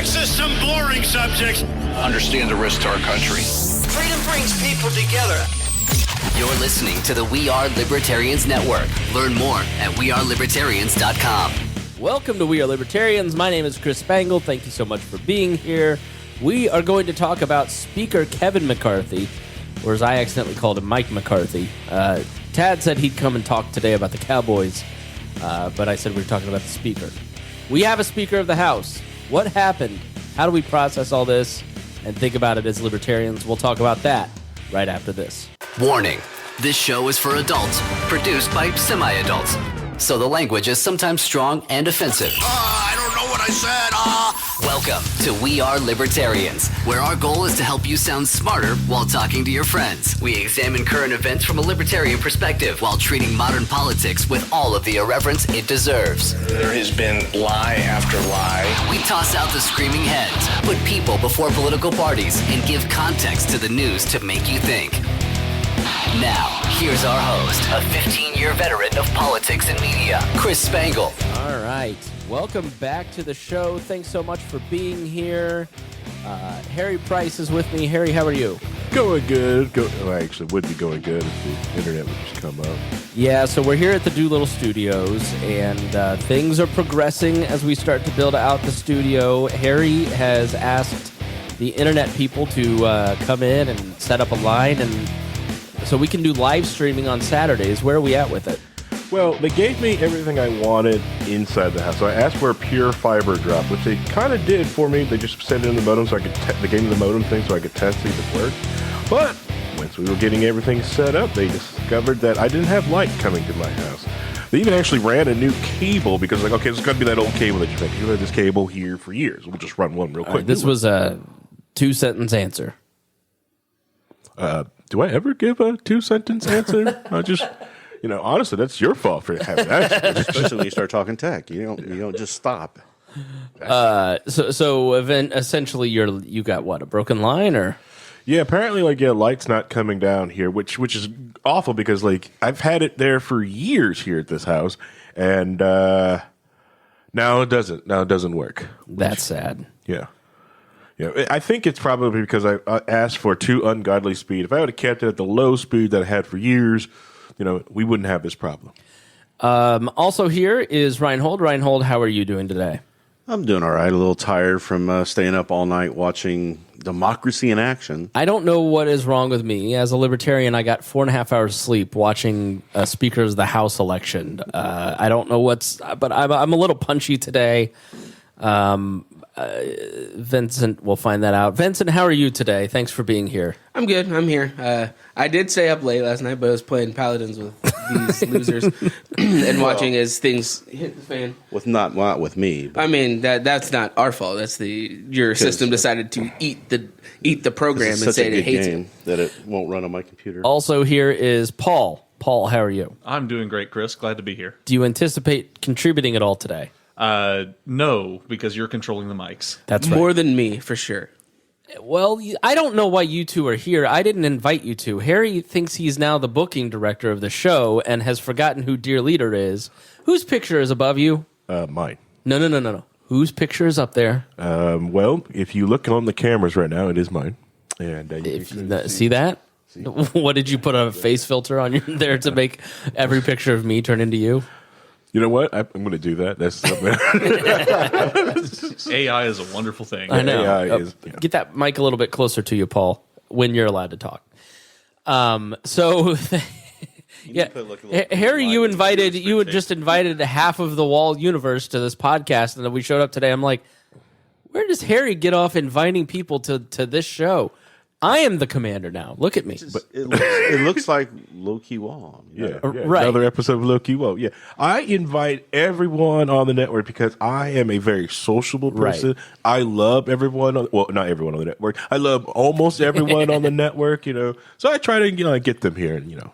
access some boring subjects. Understand the risk to our country. Freedom brings people together. You're listening to the We Are Libertarians Network. Learn more at wearelibertarians.com. Welcome to We Are Libertarians. My name is Chris Spangle. Thank you so much for being here. We are going to talk about Speaker Kevin McCarthy, or as I accidentally called him, Mike McCarthy. Tad said he'd come and talk today about the Cowboys, but I said we were talking about the Speaker. We have a Speaker of the House. What happened? How do we process all this and think about it as libertarians? We'll talk about that right after this. Warning, this show is for adults, produced by semi-adults. So the language is sometimes strong and offensive. I don't know what I said. Welcome to We Are Libertarians, where our goal is to help you sound smarter while talking to your friends. We examine current events from a libertarian perspective while treating modern politics with all of the irreverence it deserves. There has been lie after lie. We toss out the screaming heads, put people before political parties, and give context to the news to make you think. Now, here's our host, a 15-year veteran of politics and media, Chris Spangle. All right. Welcome back to the show. Thanks so much for being here. Harry Price is with me. Harry, how are you? Going good. I actually would be going good if the internet would just come up. Yeah, so we're here at the Doolittle Studios, and things are progressing as we start to build out the studio. Harry has asked the internet people to come in and set up a line, and so we can do live streaming on Saturdays. Where are we at with it? Well, they gave me everything I wanted inside the house. So I asked for a pure fiber drop, which they kind of did for me. They just sent it in the modem so I could they gave me the modem thing so I could test, see if it worked. But once we were getting everything set up, they discovered that I didn't have light coming to my house. They even actually ran a new cable because, like, okay, it's got to be that old cable that you think. You've had this cable here for years. We'll just run one real quick. This was a two-sentence answer. Do I ever give a two-sentence answer? I just... honestly, that's your fault for having that. Especially when you start talking tech. You don't just stop. So essentially, you got what, a broken line, or? Yeah, apparently, light's not coming down here, which is awful because I've had it there for years here at this house, and now it doesn't. Now it doesn't work. That's sad. Yeah. Yeah, I think it's probably because I asked for too ungodly speed. If I would have kept it at the low speed that I had for years, we wouldn't have this problem. Also here is Reinhold. Reinhold, how are you doing today? I'm doing all right. A little tired from staying up all night watching Democracy in Action. I don't know what is wrong with me. As a libertarian, I got 4.5 hours sleep watching Speaker of the House election. I don't know but I'm a little punchy today. Vincent will find that out. Vincent, how are you today? Thanks for being here. I'm good. I'm here. I did stay up late last night, but I was playing Paladins with these losers and watching as things hit the fan. Not with me. But. I mean, that's not our fault. That's your system decided to eat the program and say it hates it. That it won't run on my computer. Also here is Paul. Paul, how are you? I'm doing great, Chris. Glad to be here. Do you anticipate contributing at all today? No, because you're controlling the mics. That's right. More than me, for sure. Well, I don't know why you two are here. I didn't invite you two. Harry thinks he's now the booking director of the show and has forgotten who Dear Leader is. Whose picture is above you? Mine. No. Whose picture is up there? Well, if you look on the cameras right now, it is mine. And see that? What, did you put a face filter on there to make every picture of me turn into you? You know what? I'm going to do that. That's something. AI is a wonderful thing. I know. AI is, Get that mic a little bit closer to you, Paul, when you're allowed to talk. Yeah, Harry, you had just invited half of the WAL universe to this podcast, and then we showed up today. I'm like, where does Harry get off inviting people to this show? I am the commander now. Look at me. But it looks like low-key WAL. Yeah, right. Another episode of low-key WAL. Yeah, I invite everyone on the network because I am a very sociable person. Right. I love everyone. Not everyone on the network. I love almost everyone on the network. So I try to get them here. And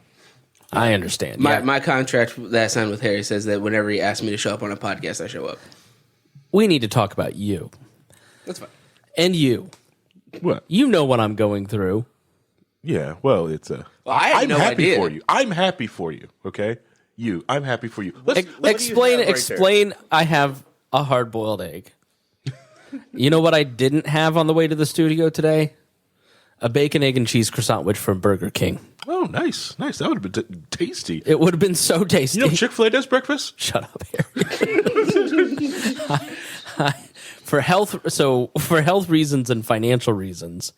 I understand. My contract that I signed with Harry says that whenever he asks me to show up on a podcast, I show up. We need to talk about you. That's fine. And you. What? You know what I'm going through. Yeah, well, it's I'm happy for you. I'm happy for you. Okay, I'm happy for you. Explain. I have a hard-boiled egg. You know what I didn't have on the way to the studio today? A bacon, egg, and cheese croissant which from Burger King. Oh, nice. That would have been tasty. It would have been so tasty. You know Chick-fil-A does breakfast? Shut up, Harry. For health reasons and financial reasons,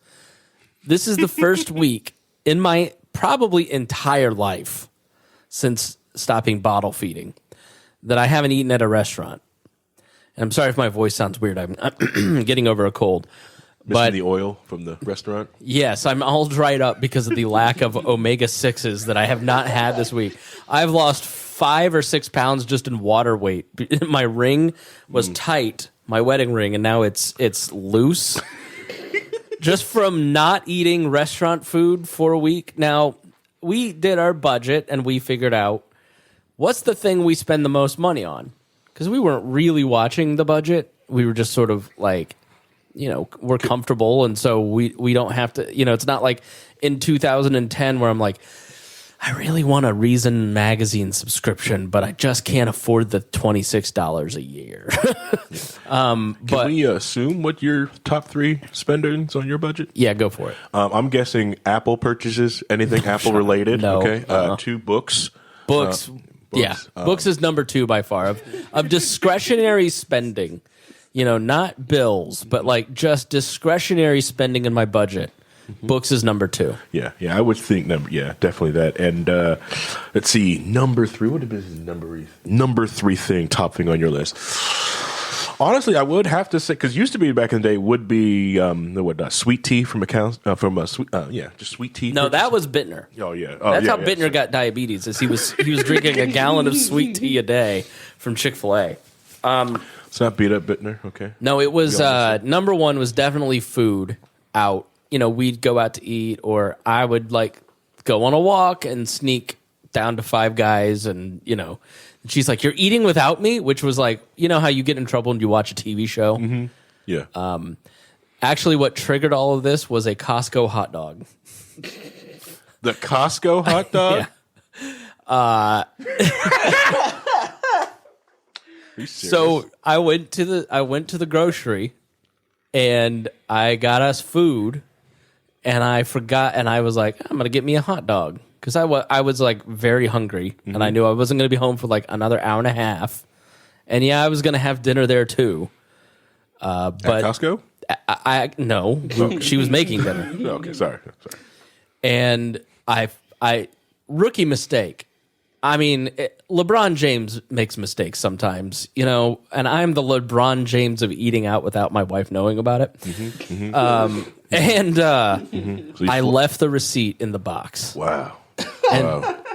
this is the first week in my probably entire life since stopping bottle feeding that I haven't eaten at a restaurant. And I'm sorry if my voice sounds weird. I'm getting over a cold. Missing the oil from the restaurant? Yes, I'm all dried up because of the lack of omega-6s that I have not had this week. I've lost 5 or 6 pounds just in water weight. My ring was tight, my wedding ring, and now it's loose. Just from not eating restaurant food for a week. Now, we did our budget and we figured out what's the thing we spend the most money on. Because we weren't really watching the budget. We were just sort of like, we're comfortable. And so we don't have to, it's not like in 2010 where I'm like, I really want a Reason magazine subscription, but I just can't afford the $26 a year. Can we assume what your top 3 spendings on your budget? Yeah, go for it. I'm guessing Apple purchases, anything Apple related. No. Okay. 2 books. Books. Yeah. Books is number 2 by far of discretionary spending. Not bills, but like just discretionary spending in my budget. Books is number 2. Yeah, I would think definitely that. And let's see, number 3. What is number 3 thing, top thing on your list? Honestly, I would have to say, because used to be back in the day would be sweet tea from just sweet tea. No, that was Bittner. Oh yeah, that's how Bittner got diabetes. Is he was drinking a gallon of sweet tea a day from Chick-fil-A. It's not beat up Bittner, okay? No, it was number 1 was definitely food out. We'd go out to eat, or I would like go on a walk and sneak down to Five Guys, and she's like, "You're eating without me," which was like, how you get in trouble and you watch a TV show. Mm-hmm. Yeah. Actually, what triggered all of this was a Costco hot dog. The Costco hot dog. So I went to the grocery, and I got us food. And I forgot, and I was like, I'm going to get me a hot dog. Because I was like very hungry, and I knew I wasn't going to be home for like another hour and a half. And yeah, I was going to have dinner there too. But at Costco? No, she was making dinner. Okay, sorry. And I rookie mistake. I mean, LeBron James makes mistakes sometimes, and I'm the LeBron James of eating out without my wife knowing about it. I left the receipt in the box. Wow.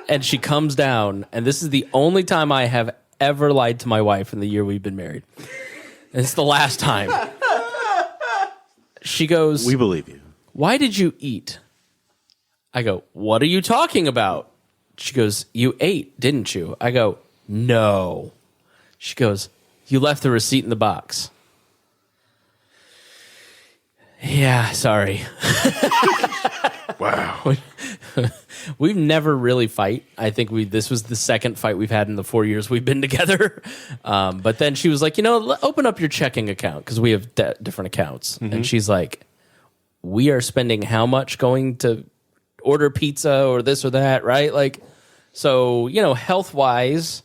And she comes down, and this is the only time I have ever lied to my wife in the year we've been married. And it's the last time. She goes, We believe you. "Why did you eat?" I go, "What are you talking about?" She goes, "You ate, didn't you?" I go, "No." She goes, "You left the receipt in the box." Yeah, sorry. Wow. We've never really fight. I think this was the second fight we've had in the 4 years we've been together. But then she was like, open up your checking account, because we have different accounts. And she's like, we are spending how much going to order pizza or this or that, right? Like, so, health-wise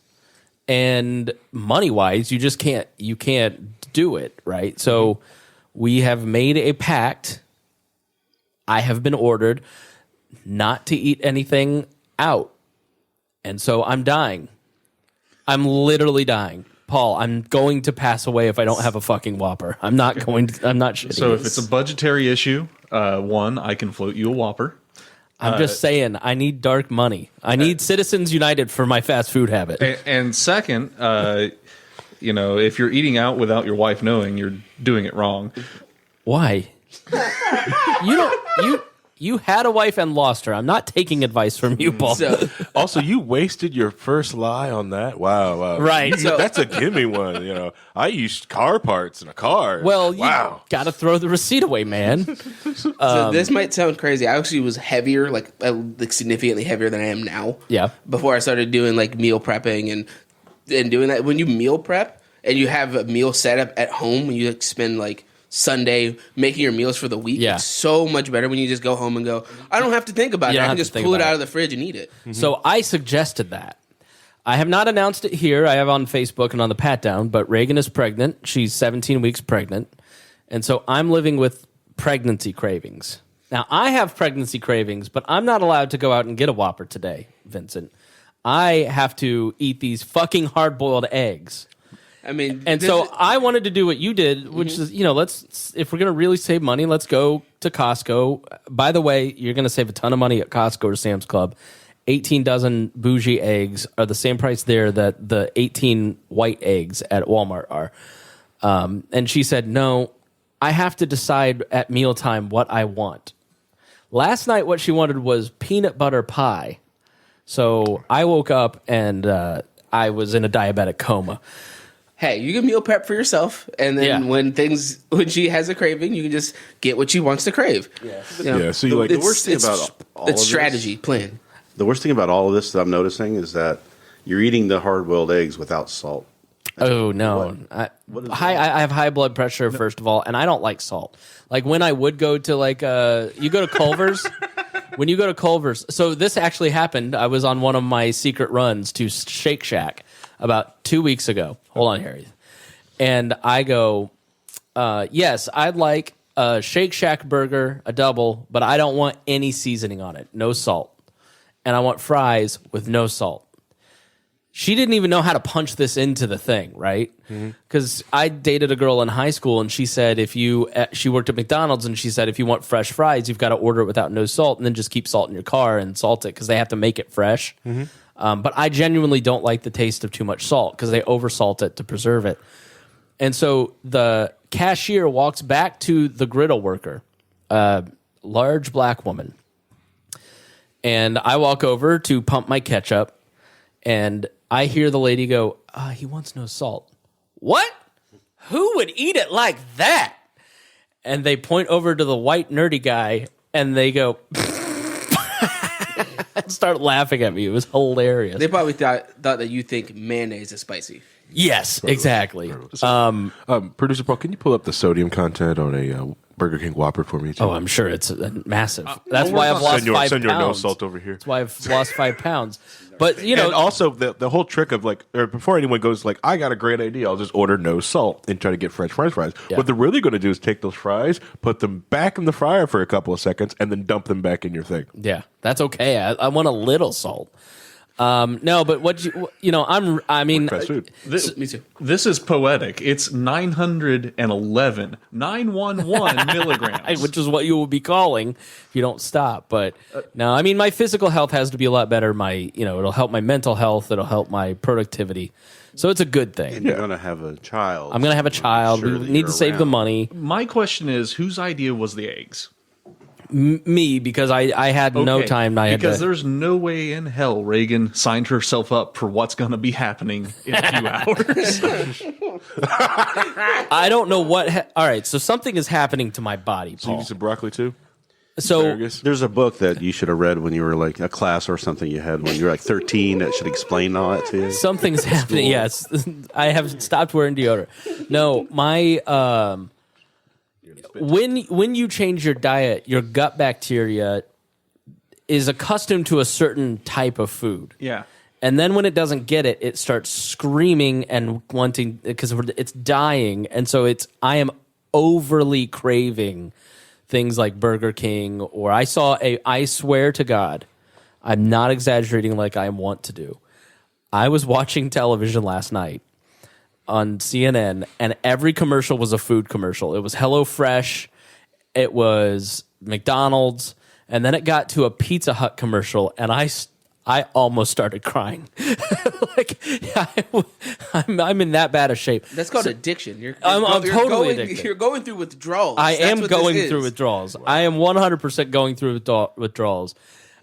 and money-wise, you can't do it, right? So we have made a pact. I have been ordered not to eat anything out. And so I'm dying. I'm literally dying. Paul, I'm going to pass away if I don't have a fucking Whopper. I'm not shitting. So if it's a budgetary issue, I can float you a Whopper. I'm just saying, I need dark money. I need Citizens United for my fast food habit. And second, if you're eating out without your wife knowing, you're doing it wrong. Why? You had a wife and lost her. I'm not taking advice from you, Paul. Also, you wasted your first lie on that. Wow. Right. That's a gimme one. I used car parts in a car. Well, wow. You got to throw the receipt away, man. So this might sound crazy. I actually was heavier, like significantly heavier than I am now. Yeah. Before I started doing like meal prepping and doing that. When you meal prep and you have a meal set up at home, and you spend like Sunday, making your meals for the week. Yeah. It's so much better when you just go home and go, I don't have to think about You it. don't I have can to just think pull it about out it. of the fridge and eat it. So I suggested that. I have not announced it here. I have on Facebook and on the pat down, but Reagan is pregnant. She's 17 weeks pregnant. And so I'm living with pregnancy cravings. Now, I have pregnancy cravings, but I'm not allowed to go out and get a Whopper today, Vincent. I have to eat these fucking hard-boiled eggs. I mean, And so I wanted to do what you did, which is, let's, if we're going to really save money, let's go to Costco. By the way, you're going to save a ton of money at Costco or Sam's Club. 18 dozen bougie eggs are the same price there that the 18 white eggs at Walmart are. And she said, no, I have to decide at mealtime what I want. Last night, what she wanted was peanut butter pie. So I woke up and I was in a diabetic coma. hey, you can meal prep for yourself, and then when she has a craving, you can just get what she wants to crave. Yeah, so you like the worst thing about all of it's this- strategy plan. The worst thing about all of this that I'm noticing is that you're eating the hard-boiled eggs without salt. Oh no! I have high blood pressure first of all, and I don't like salt. Like when I would go to you go to Culver's. When you go to Culver's, so this actually happened. I was on one of my secret runs to Shake Shack about 2 weeks ago. Hold on, Harry. And I go, yes, I'd like a Shake Shack burger, a double, but I don't want any seasoning on it, no salt. And I want fries with no salt. She didn't even know how to punch this into the thing, right? Because I dated a girl in high school, and she said she worked at McDonald's, and she said if you want fresh fries, you've got to order it without no salt, and then just keep salt in your car and salt it because they have to make it fresh. But I genuinely don't like the taste of too much salt because they oversalt it to preserve it. And so the cashier walks back to the griddle worker, large black woman, and I walk over to pump my ketchup, and I hear the lady go, he wants no salt. What? Who would eat it like that? And they point over to the white nerdy guy, and they go, start laughing at me. It was hilarious. They probably thought that you think mayonnaise is spicy. Yes, exactly. Producer Paul, can you pull up the sodium content on a Burger King Whopper for me, too? Oh, I'm sure it's massive. That's why I've lost 5 pounds. Send your no salt over here. That's why I've lost 5 pounds. But, And also, the whole trick of before anyone goes I got a great idea, I'll just order no salt and try to get French fries. Yeah. What they're really going to do is take those fries, put them back in the fryer for a couple of seconds, and then dump them back in your thing. yeah, that's okay. I want a little salt. No, but I mean, Fast food. Me too. This is poetic. It's 911 milligrams. which is what you will be calling if you don't stop. But no, I mean, my physical health has to be a lot better. It'll help my mental health. It'll help my productivity. So it's a good thing. And you're going to have a child. I'm going to have a child. Sure We that need you're to save the around. money. My question is, whose idea was the eggs? Me, because I had no Okay, time. Because there's no way in hell Reagan signed herself up for what's going to be happening in a few hours. I don't know what. All right, so something is happening to my body, So you Paul. need some broccoli, too? So Asparagus? There's a book that you should have read when you were a class or something you had when you were 13 that should explain all that to you. something's happening. Yes, I have stopped wearing deodorant. No, my when you change your diet, your gut bacteria is accustomed to a certain type of food. Yeah. And then when it doesn't get it, it starts screaming and wanting because it's dying. And so I am overly craving things like Burger King, or I swear to God, I'm not exaggerating like I want to do. I was watching television last night on CNN, and every commercial was a food commercial. It was HelloFresh, it was McDonald's, and then it got to a Pizza Hut commercial, and I almost started crying. I'm in that bad of shape. That's called addiction. I'm totally addicted. You're going through withdrawals. I That's am what going this through is. withdrawals. I am 100% going through withdrawals,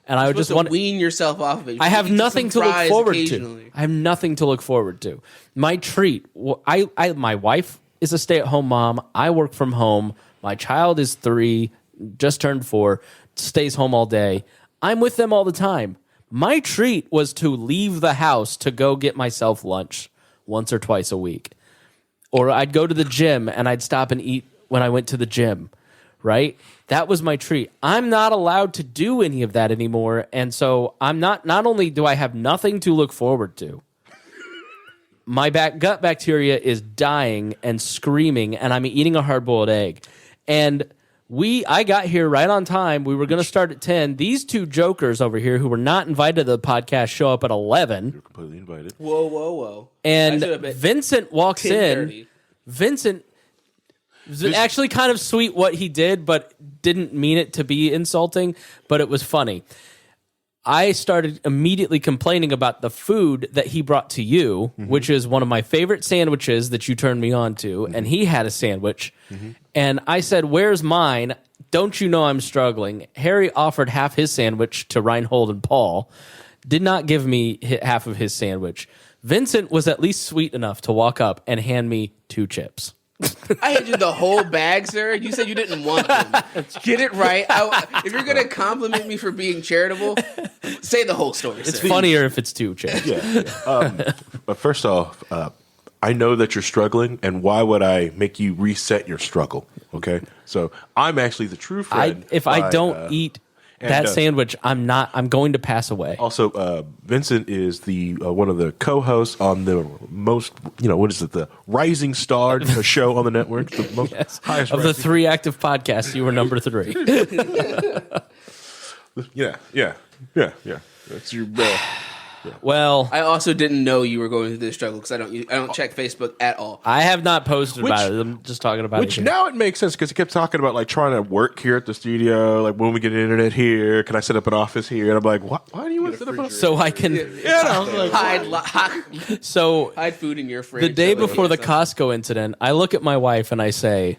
and I You're just supposed want to wean yourself off of it. I have Eat nothing to some look fries forward to. occasionally. I have nothing to look forward to. My treat. My wife is a stay-at-home mom. I work from home. My child is 3, just turned 4, stays home all day. I'm with them all the time. My treat was to leave the house to go get myself lunch once or twice a week. Or I'd go to the gym and I'd stop and eat when I went to the gym, right? That was my treat. I'm not allowed to do any of that anymore. And so I'm not only do I have nothing to look forward to, my gut bacteria is dying and screaming, and I'm eating a hard-boiled egg. And I got here right on time. We were going to start at 10. These two jokers over here who were not invited to the podcast show up at 11. You're completely invited. Whoa. And Vincent walks in. Vincent was actually kind of sweet what he did, but didn't mean it to be insulting, but it was funny. I started immediately complaining about the food that he brought to you, which is one of my favorite sandwiches that you turned me on to, and he had a sandwich. And I said, "Where's mine? Don't you know I'm struggling?" Harry offered half his sandwich to Reinhold and Paul, did not give me half of his sandwich. Vincent was at least sweet enough to walk up and hand me 2 chips. I handed you the whole bag, sir. You said you didn't want them. Get it right. If you're going to compliment me for being charitable, say the whole story. It's funnier if it's 2 chips. But first off, I know that you're struggling, and why would I make you reset your struggle? Okay, so I'm actually the true friend. If I don't eat that sandwich, I'm going to pass away. Also, Vincent is the one of the co-hosts on the most, what is it, the Rising Star show on the network, the most highest of the 3 active podcasts. You were number 3. Yeah. That's your. Well, I also didn't know you were going through this struggle because I don't check Facebook at all. I have not posted about it. I'm just talking about it. Which now it makes sense because he kept talking about like trying to work here at the studio. Like when we get internet here, can I set up an office here? And I'm like, why do you want to set up an office? So I can I was like, hide food in your fridge. The day before the Costco incident, I look at my wife and I say,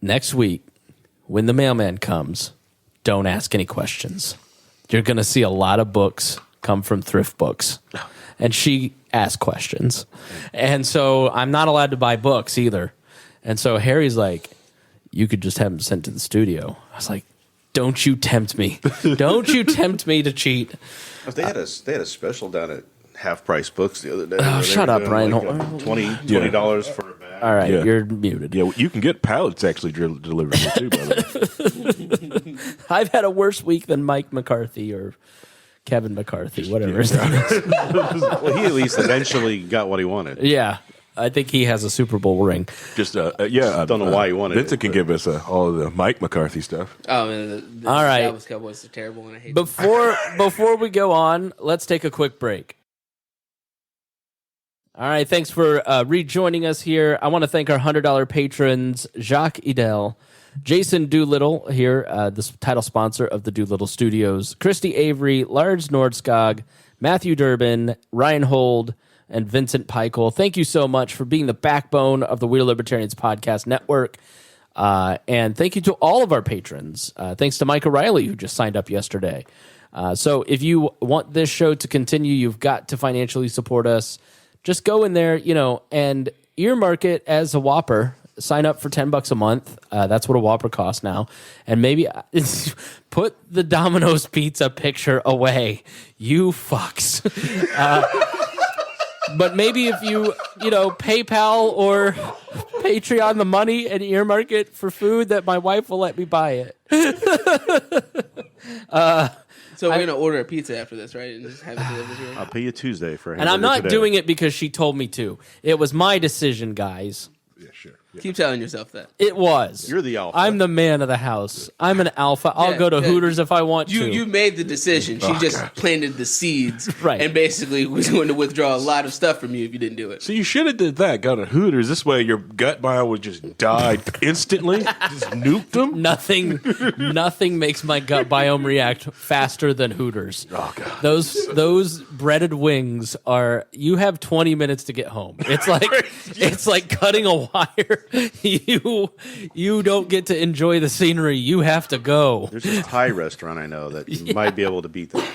next week, when the mailman comes, don't ask any questions. You're going to see a lot of books come from thrift books. And she asked questions. And so I'm not allowed to buy books either. And so Harry's like, you could just have them sent to the studio. I was like, don't you tempt me. Don't you tempt me to cheat. They had a special down at Half Price Books the other day. Oh, shut up, Ryan. Like $20 for a bag. All right, you're muted. Yeah, you can get pallets actually delivered here too, by the way. I've had a worse week than Mike McCarthy or Kevin McCarthy, whatever his name is. Well, he at least eventually got what he wanted. Yeah, I think he has a Super Bowl ring. Just don't know why he wanted it. Vincent can give us all the Mike McCarthy stuff. Oh man, all right. Dallas Cowboys are terrible, and I hate before we go on, let's take a quick break. All right, thanks for rejoining us here. I want to thank our $100 patrons, Jacques Idel, Jason Doolittle here, the title sponsor of the Doolittle Studios, Christy Avery, Lars Nordskog, Matthew Durbin, Ryan Hold, and Vincent Peichel. Thank you so much for being the backbone of the We Are Libertarians Podcast Network. And thank you to all of our patrons. Thanks to Mike O'Reilly, who just signed up yesterday. So if you want this show to continue, you've got to financially support us. Just go in there, and earmark it as a Whopper. Sign up for $10 a month. That's what a Whopper costs now. And maybe put the Domino's pizza picture away. You fucks. But maybe if you, PayPal or Patreon the money and earmark it for food, that my wife will let me buy it. So we're gonna order a pizza after this, right? And just have it delivered here. I'll pay you Tuesday for it. And I'm not doing it because she told me to. It was my decision, guys. Yeah, sure. Yeah. Keep telling yourself that. It was. You're the alpha. I'm the man of the house. I'm an alpha. I'll go to Hooters if I want to. You made the decision. She just planted the seeds, right? And basically was going to withdraw a lot of stuff from you if you didn't do it. So you should have did that. Go to Hooters. This way, your gut biome would just die instantly. Just nuked them. Nothing makes my gut biome react faster than Hooters. Oh god. Those breaded wings are. You have 20 minutes to get home. It's like it's like cutting a wire. You don't get to enjoy the scenery. You have to go. There's this Thai restaurant I know that you might be able to beat that.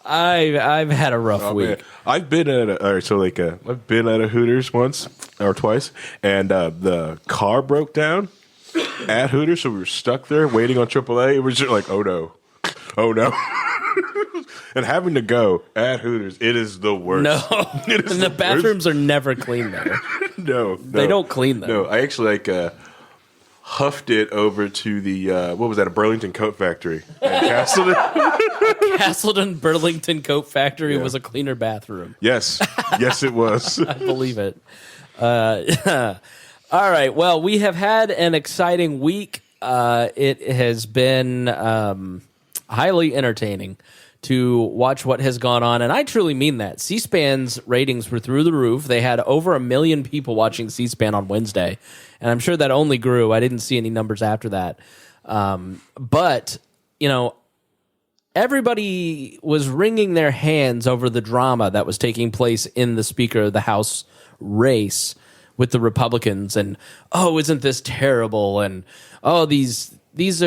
I've had a rough week. Man. I've been at I've been at a Hooters once or twice, and the car broke down at Hooters, so we were stuck there waiting on AAA. It was just like, oh no. And having to go at Hooters, it is the worst. No, It is and the bathrooms are never clean there. No, They don't clean them. No, I actually huffed it over to the what was that? A Burlington Coat Factory in Castleton. Castleton Burlington Coat Factory was a cleaner bathroom. Yes, it was. I believe it. All right. Well, we have had an exciting week. It has been highly entertaining to watch what has gone on, and I truly mean that. C-SPAN's ratings were through the roof. They had over 1 million people watching C-SPAN on Wednesday, and I'm sure that only grew. I didn't see any numbers after that. But, everybody was wringing their hands over the drama that was taking place in the Speaker of the House race with the Republicans, and isn't this terrible? And these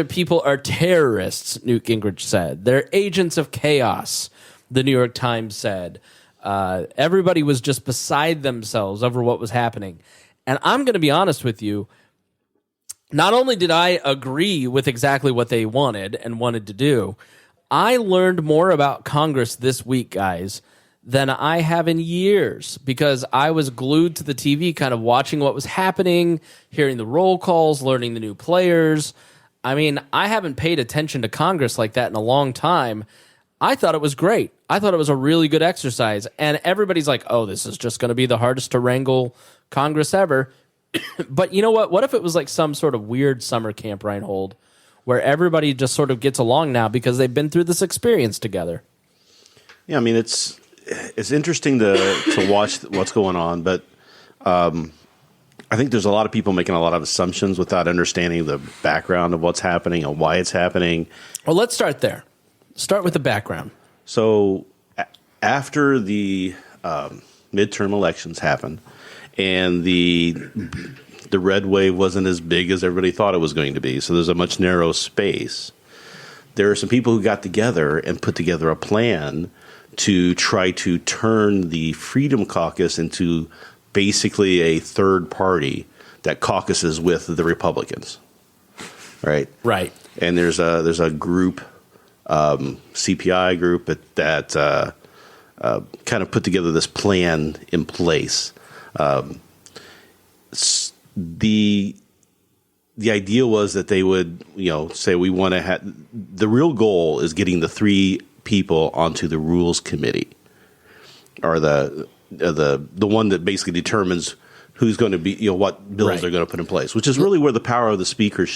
people are terrorists. Newt Gingrich said they're agents of chaos. The New York Times said everybody was just beside themselves over what was happening. And I'm going to be honest with you. Not only did I agree with exactly what they wanted to do, I learned more about Congress this week, guys, than I have in years, because I was glued to the TV kind of watching what was happening, hearing the roll calls, learning the new players. I mean, I haven't paid attention to Congress like that in a long time. I thought it was great. I thought it was a really good exercise. And everybody's like, this is just going to be the hardest to wrangle Congress ever. But you know what? What if it was like some sort of weird summer camp, Reinhold, where everybody just sort of gets along now because they've been through this experience together? Yeah, I mean, it's interesting to watch what's going on, but I think there's a lot of people making a lot of assumptions without understanding the background of what's happening and why it's happening. Well, let's start there. Start with the background. So after the midterm elections happened and the red wave wasn't as big as everybody thought it was going to be, so there's a much narrow space, there are some people who got together and put together a plan to try to turn the Freedom Caucus into basically a third party that caucuses with the Republicans, right? Right. And there's a group, CPI group that kind of put together this plan in place. The idea was that they would, say we want to have the real goal is getting the three people onto the Rules Committee, or the one that basically determines who's going to be, what bills they're going to put in place, which is really where the power of the Speaker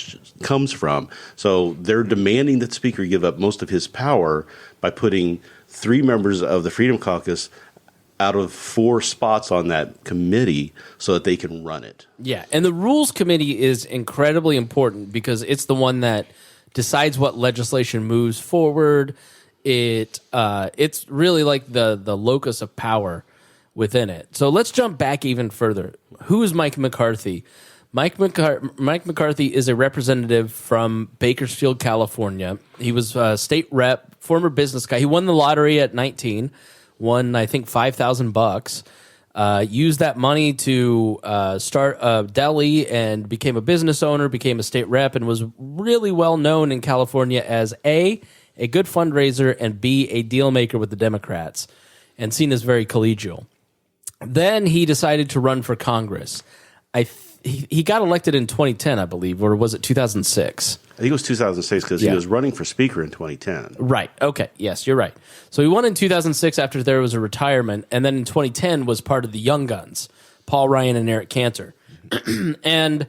comes from. So they're demanding that the Speaker give up most of his power by putting 3 members of the Freedom Caucus out of 4 spots on that committee so that they can run it. Yeah, and the Rules Committee is incredibly important because it's the one that decides what legislation moves forward. It's really like the locus of power within it. So let's jump back even further. Who is Mike McCarthy? Mike McCarthy is a representative from Bakersfield, California. He was a state rep, former business guy. He won the lottery at 19, won, I think, $5,000. Used that money to start a deli and became a business owner, became a state rep, and was really well known in California as A good fundraiser, and B, a deal maker with the Democrats, and seen as very collegial. Then he decided to run for Congress. He got elected in 2010, I believe, or was it 2006? I think it was 2006 because he was running for Speaker in 2010. Right. Okay. Yes, you're right. So he won in 2006 after there was a retirement, and then in 2010 was part of the Young Guns, Paul Ryan and Eric Cantor. And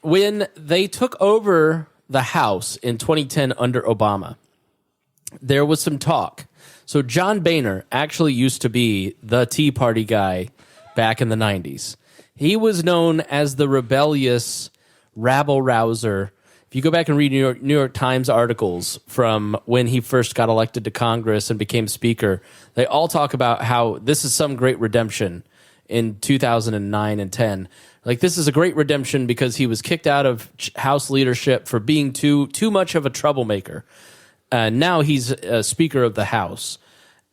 when they took over the House in 2010 under Obama, there was some talk. So John Boehner actually used to be the Tea Party guy back in the 90s. He was known as the rebellious rabble-rouser. If you go back and read New York Times articles from when he first got elected to Congress and became Speaker, they all talk about how this is some great redemption in 2009 and 10. Like, this is a great redemption because he was kicked out of House leadership for being too much of a troublemaker. Now he's Speaker of the House.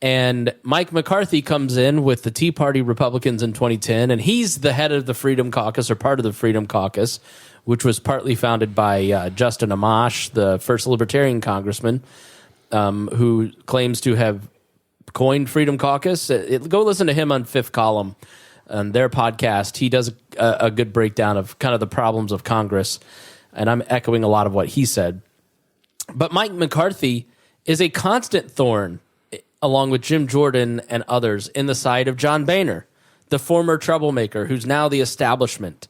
And Mike McCarthy comes in with the Tea Party Republicans in 2010, and he's the head of the Freedom Caucus, or part of the Freedom Caucus, which was partly founded by Justin Amash, the first Libertarian congressman. who claims to have coined Freedom Caucus. Go listen to him on Fifth Column, on their podcast. He does a good breakdown of kind of the problems of Congress, and I'm echoing a lot of what he said. But Mike McCarthy is a constant thorn, along with Jim Jordan and others, in the side of John Boehner, the former troublemaker who's now the establishment.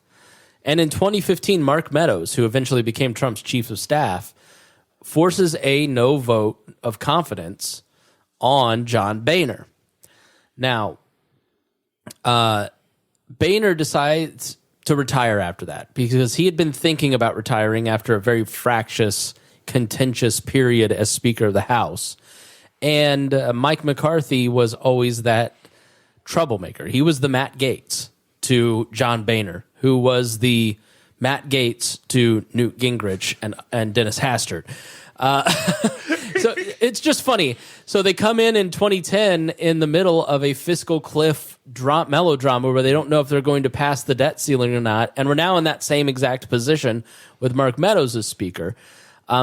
And in 2015, Mark Meadows, who eventually became Trump's chief of staff, forces a no vote of confidence on John Boehner. Now, Boehner decides to retire after that because he had been thinking about retiring after a very fractious, contentious period as Speaker of the House. And Mike McCarthy was always that troublemaker. He was the Matt Gaetz to John Boehner, who was the Matt Gaetz to Newt Gingrich and Dennis Hastert. So it's just funny. So they come in 2010 in the middle of a fiscal cliff melodrama where they don't know if they're going to pass the debt ceiling or not. And we're now in that same exact position with Mark Meadows as Speaker.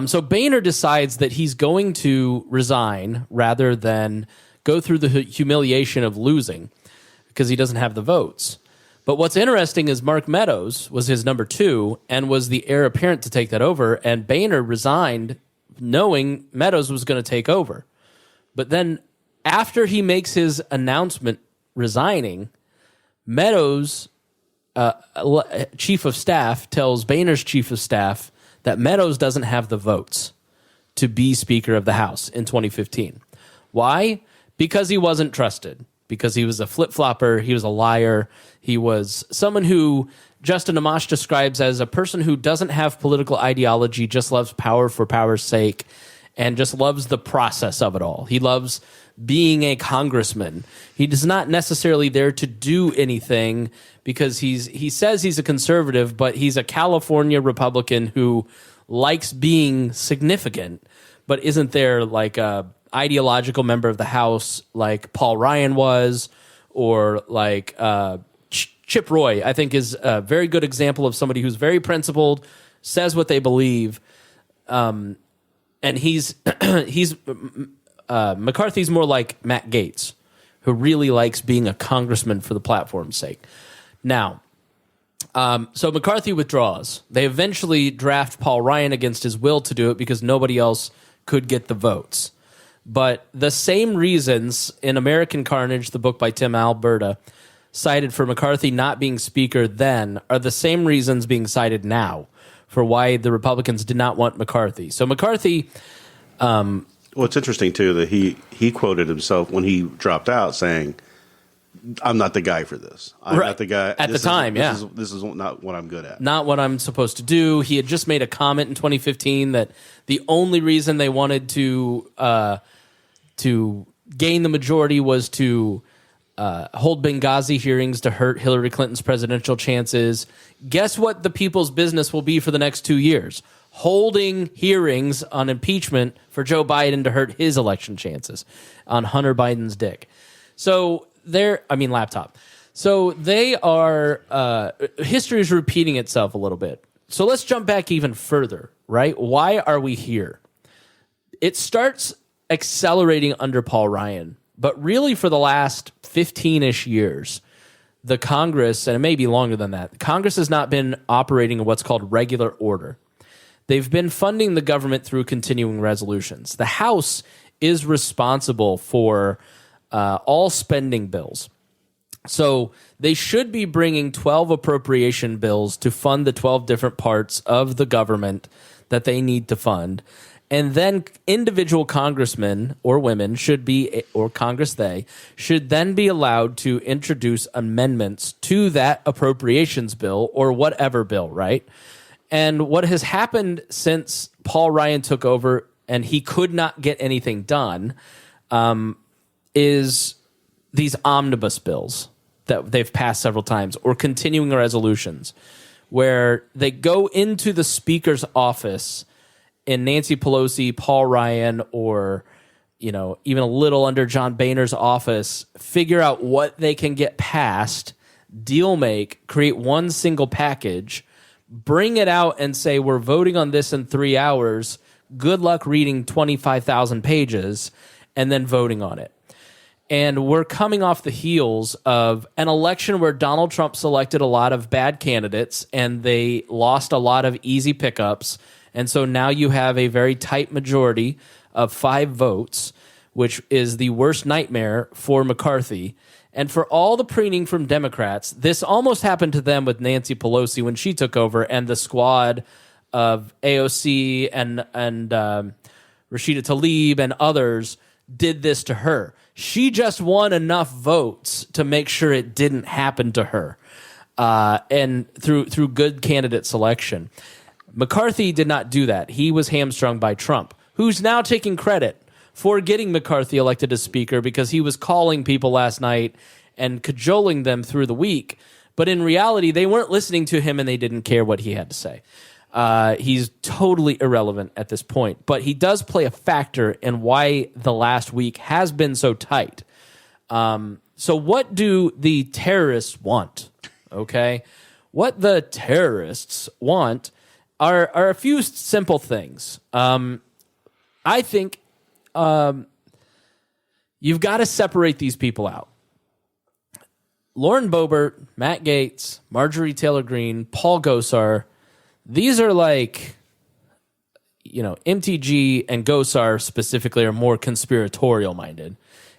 So Boehner decides that he's going to resign rather than go through the humiliation of losing because he doesn't have the votes. But what's interesting is Mark Meadows was his number 2 and was the heir apparent to take that over. And Boehner resigned knowing Meadows was going to take over. But then after he makes his announcement resigning, Meadows' chief of staff tells Boehner's chief of staff that Meadows doesn't have the votes to be Speaker of the House in 2015. Why? Because he wasn't trusted. Because he was a flip-flopper, he was a liar, he was someone who Justin Amash describes as a person who doesn't have political ideology, just loves power for power's sake, and just loves the process of it all. He loves being a congressman. He is not necessarily there to do anything because he says he's a conservative, but he's a California Republican who likes being significant, but isn't there like a ideological member of the House like Paul Ryan was, or like Chip Roy, I think, is a very good example of somebody who's very principled, says what they believe, and he's McCarthy's more like Matt Gaetz, who really likes being a congressman for the platform's sake. Now, so McCarthy withdraws. They eventually draft Paul Ryan against his will to do it because nobody else could get the votes. But the same reasons in American Carnage, the book by Tim Alberta, cited for McCarthy not being Speaker then are the same reasons being cited now for why the Republicans did not want McCarthy. So McCarthy... well, it's interesting, too, that he quoted himself when he dropped out saying, I'm not the guy for this. I'm not the guy. At the time, yeah. This is not what I'm good at. Not what I'm supposed to do. He had just made a comment in 2015 that the only reason they wanted to gain the majority was to hold Benghazi hearings to hurt Hillary Clinton's presidential chances. Guess what the people's business will be for the next 2 years? Holding hearings on impeachment for Joe Biden to hurt his election chances on Hunter Biden's dick. So laptop. So they are, history is repeating itself a little bit. So let's jump back even further, right? Why are we here? It starts accelerating under Paul Ryan, but really for the last 15-ish years, the Congress, and it may be longer than that, Congress has not been operating in what's called regular order. They've been funding the government through continuing resolutions. The House is responsible for all spending bills. So they should be bringing 12 appropriation bills to fund the 12 different parts of the government that they need to fund. And then individual congressmen or women should be, or Congress they, should then be allowed to introduce amendments to that appropriations bill or whatever bill, right? And what has happened since Paul Ryan took over and he could not get anything done is these omnibus bills that they've passed several times, or continuing resolutions, where they go into the Speaker's office in Nancy Pelosi, Paul Ryan, or even a little under John Boehner's office, figure out what they can get passed, deal make, create one single package, bring it out and say, we're voting on this in 3 hours, good luck reading 25,000 pages and then voting on it. And we're coming off the heels of an election where Donald Trump selected a lot of bad candidates and they lost a lot of easy pickups. And so now you have a very tight majority of 5 votes, which is the worst nightmare for McCarthy. And for all the preening from Democrats, this almost happened to them with Nancy Pelosi when she took over, and the squad of AOC and Rashida Tlaib and others did this to her. She just won enough votes to make sure it didn't happen to her, and through good candidate selection. McCarthy did not do that. He was hamstrung by Trump, who's now taking credit for getting McCarthy elected as Speaker because he was calling people last night and cajoling them through the week. But in reality, they weren't listening to him and they didn't care what he had to say. He's totally irrelevant at this point, but he does play a factor in why the last week has been so tight. So what do the terrorists want? Okay. What the terrorists want are a few simple things. I think you've got to separate these people out. Lauren Boebert, Matt Gaetz, Marjorie Taylor Greene, Paul Gosar. These are like, MTG and Gosar specifically are more conspiratorial minded.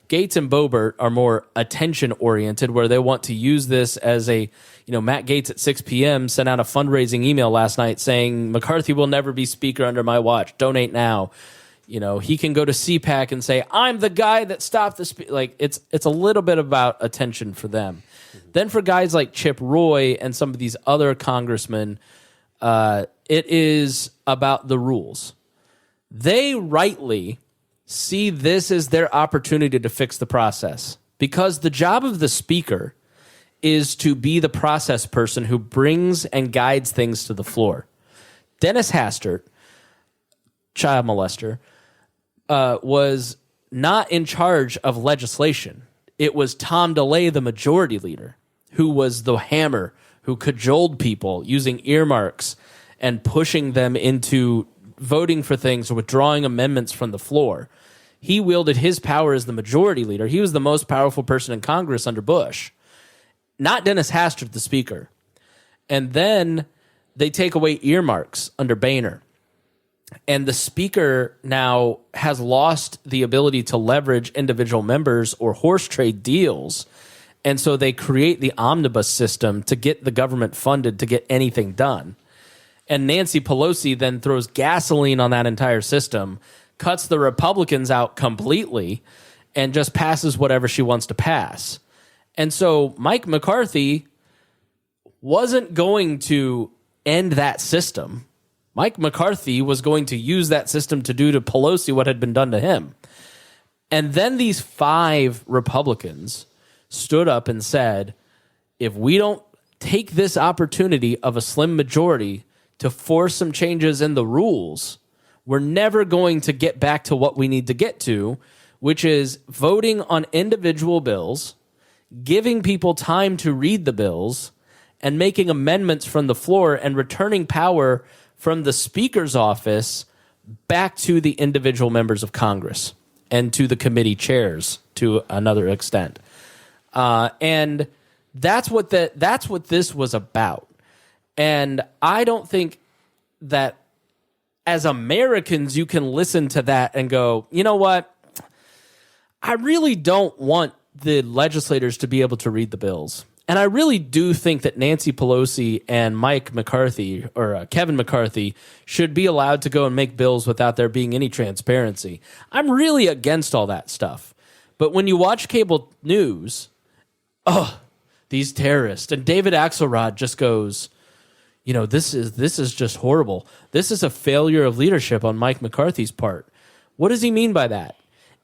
Gaetz and Boebert are more attention oriented, where they want to use this as a, Matt Gaetz at 6 p.m. sent out a fundraising email last night saying McCarthy will never be Speaker under my watch. Donate now. He can go to CPAC and say, I'm the guy that stopped the like it's a little bit about attention for them. Mm-hmm. Then for guys like Chip Roy and some of these other congressmen, it is about the rules. They rightly see this as their opportunity to fix the process, because the job of the Speaker is to be the process person who brings and guides things to the floor. Dennis Hastert, child molester, was not in charge of legislation. It was Tom DeLay, the majority leader, who was the hammer, who cajoled people using earmarks and pushing them into voting for things or withdrawing amendments from the floor. He wielded his power as the majority leader. He was the most powerful person in Congress under Bush, not Dennis Hastert, the Speaker. And then they take away earmarks under Boehner. And the Speaker now has lost the ability to leverage individual members or horse trade deals. And so they create the omnibus system to get the government funded to get anything done. And Nancy Pelosi then throws gasoline on that entire system, cuts the Republicans out completely, and just passes whatever she wants to pass. And so Mike McCarthy wasn't going to end that system. Mike McCarthy was going to use that system to do to Pelosi what had been done to him. And then these 5 Republicans stood up and said, if we don't take this opportunity of a slim majority to force some changes in the rules, we're never going to get back to what we need to get to, which is voting on individual bills, giving people time to read the bills, and making amendments from the floor and returning power from the Speaker's office back to the individual members of Congress and to the committee chairs to another extent. And that's what this was about. And I don't think that as Americans you can listen to that and go, you know what? I really don't want the legislators to be able to read the bills. And I really do think that Nancy Pelosi and Mike McCarthy or Kevin McCarthy should be allowed to go and make bills without there being any transparency. I'm really against all that stuff. But when you watch cable news, these terrorists, and David Axelrod just goes, this is just horrible. This is a failure of leadership on Mike McCarthy's part. What does he mean by that?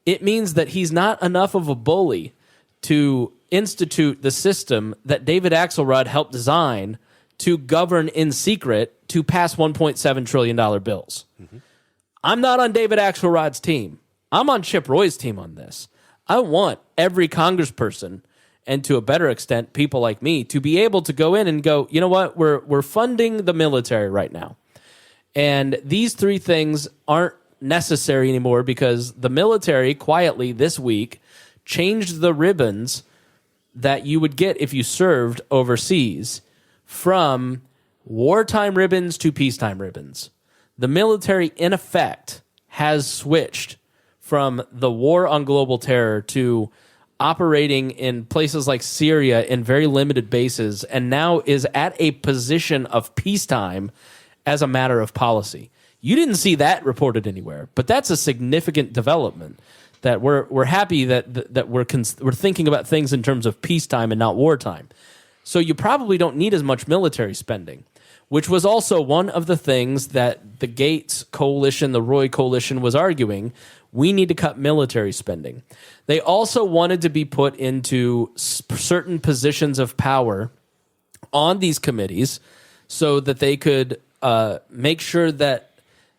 It means that he's not enough of a bully to institute the system that David Axelrod helped design to govern in secret to pass $1.7 trillion bills. Mm-hmm. I'm not on David Axelrod's team. I'm on Chip Roy's team on this. I want every congressperson, and to a better extent, people like me, to be able to go in and go, you know what, we're funding the military right now. And these 3 things aren't necessary anymore because the military quietly this week changed the ribbons that you would get if you served overseas from wartime ribbons to peacetime ribbons. The military, in effect, has switched from the war on global terror to operating in places like Syria in very limited bases, and now is at a position of peacetime as a matter of policy. You didn't see that reported anywhere, but that's a significant development. That we're happy that we're thinking about things in terms of peacetime and not wartime. So you probably don't need as much military spending, which was also one of the things that the Gates coalition, the Roy coalition, was arguing. We need to cut military spending. They also wanted to be put into certain positions of power on these committees so that they could make sure that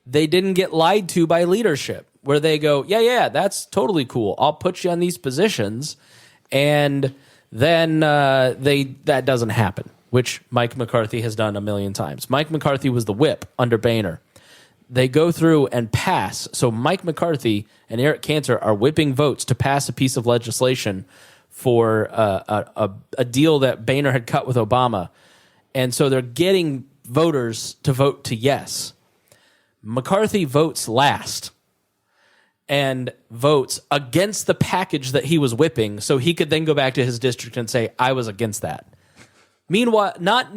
they didn't get lied to by leadership, where they go, yeah, that's totally cool. I'll put you on these positions. And then that doesn't happen, which Mike McCarthy has done a million times. Mike McCarthy was the whip under Boehner. They go through and pass. So Mike McCarthy and Eric Cantor are whipping votes to pass a piece of legislation for a deal that Boehner had cut with Obama. And so they're getting voters to vote to yes. McCarthy votes last and votes against the package that he was whipping so he could then go back to his district and say, I was against that. Meanwhile, not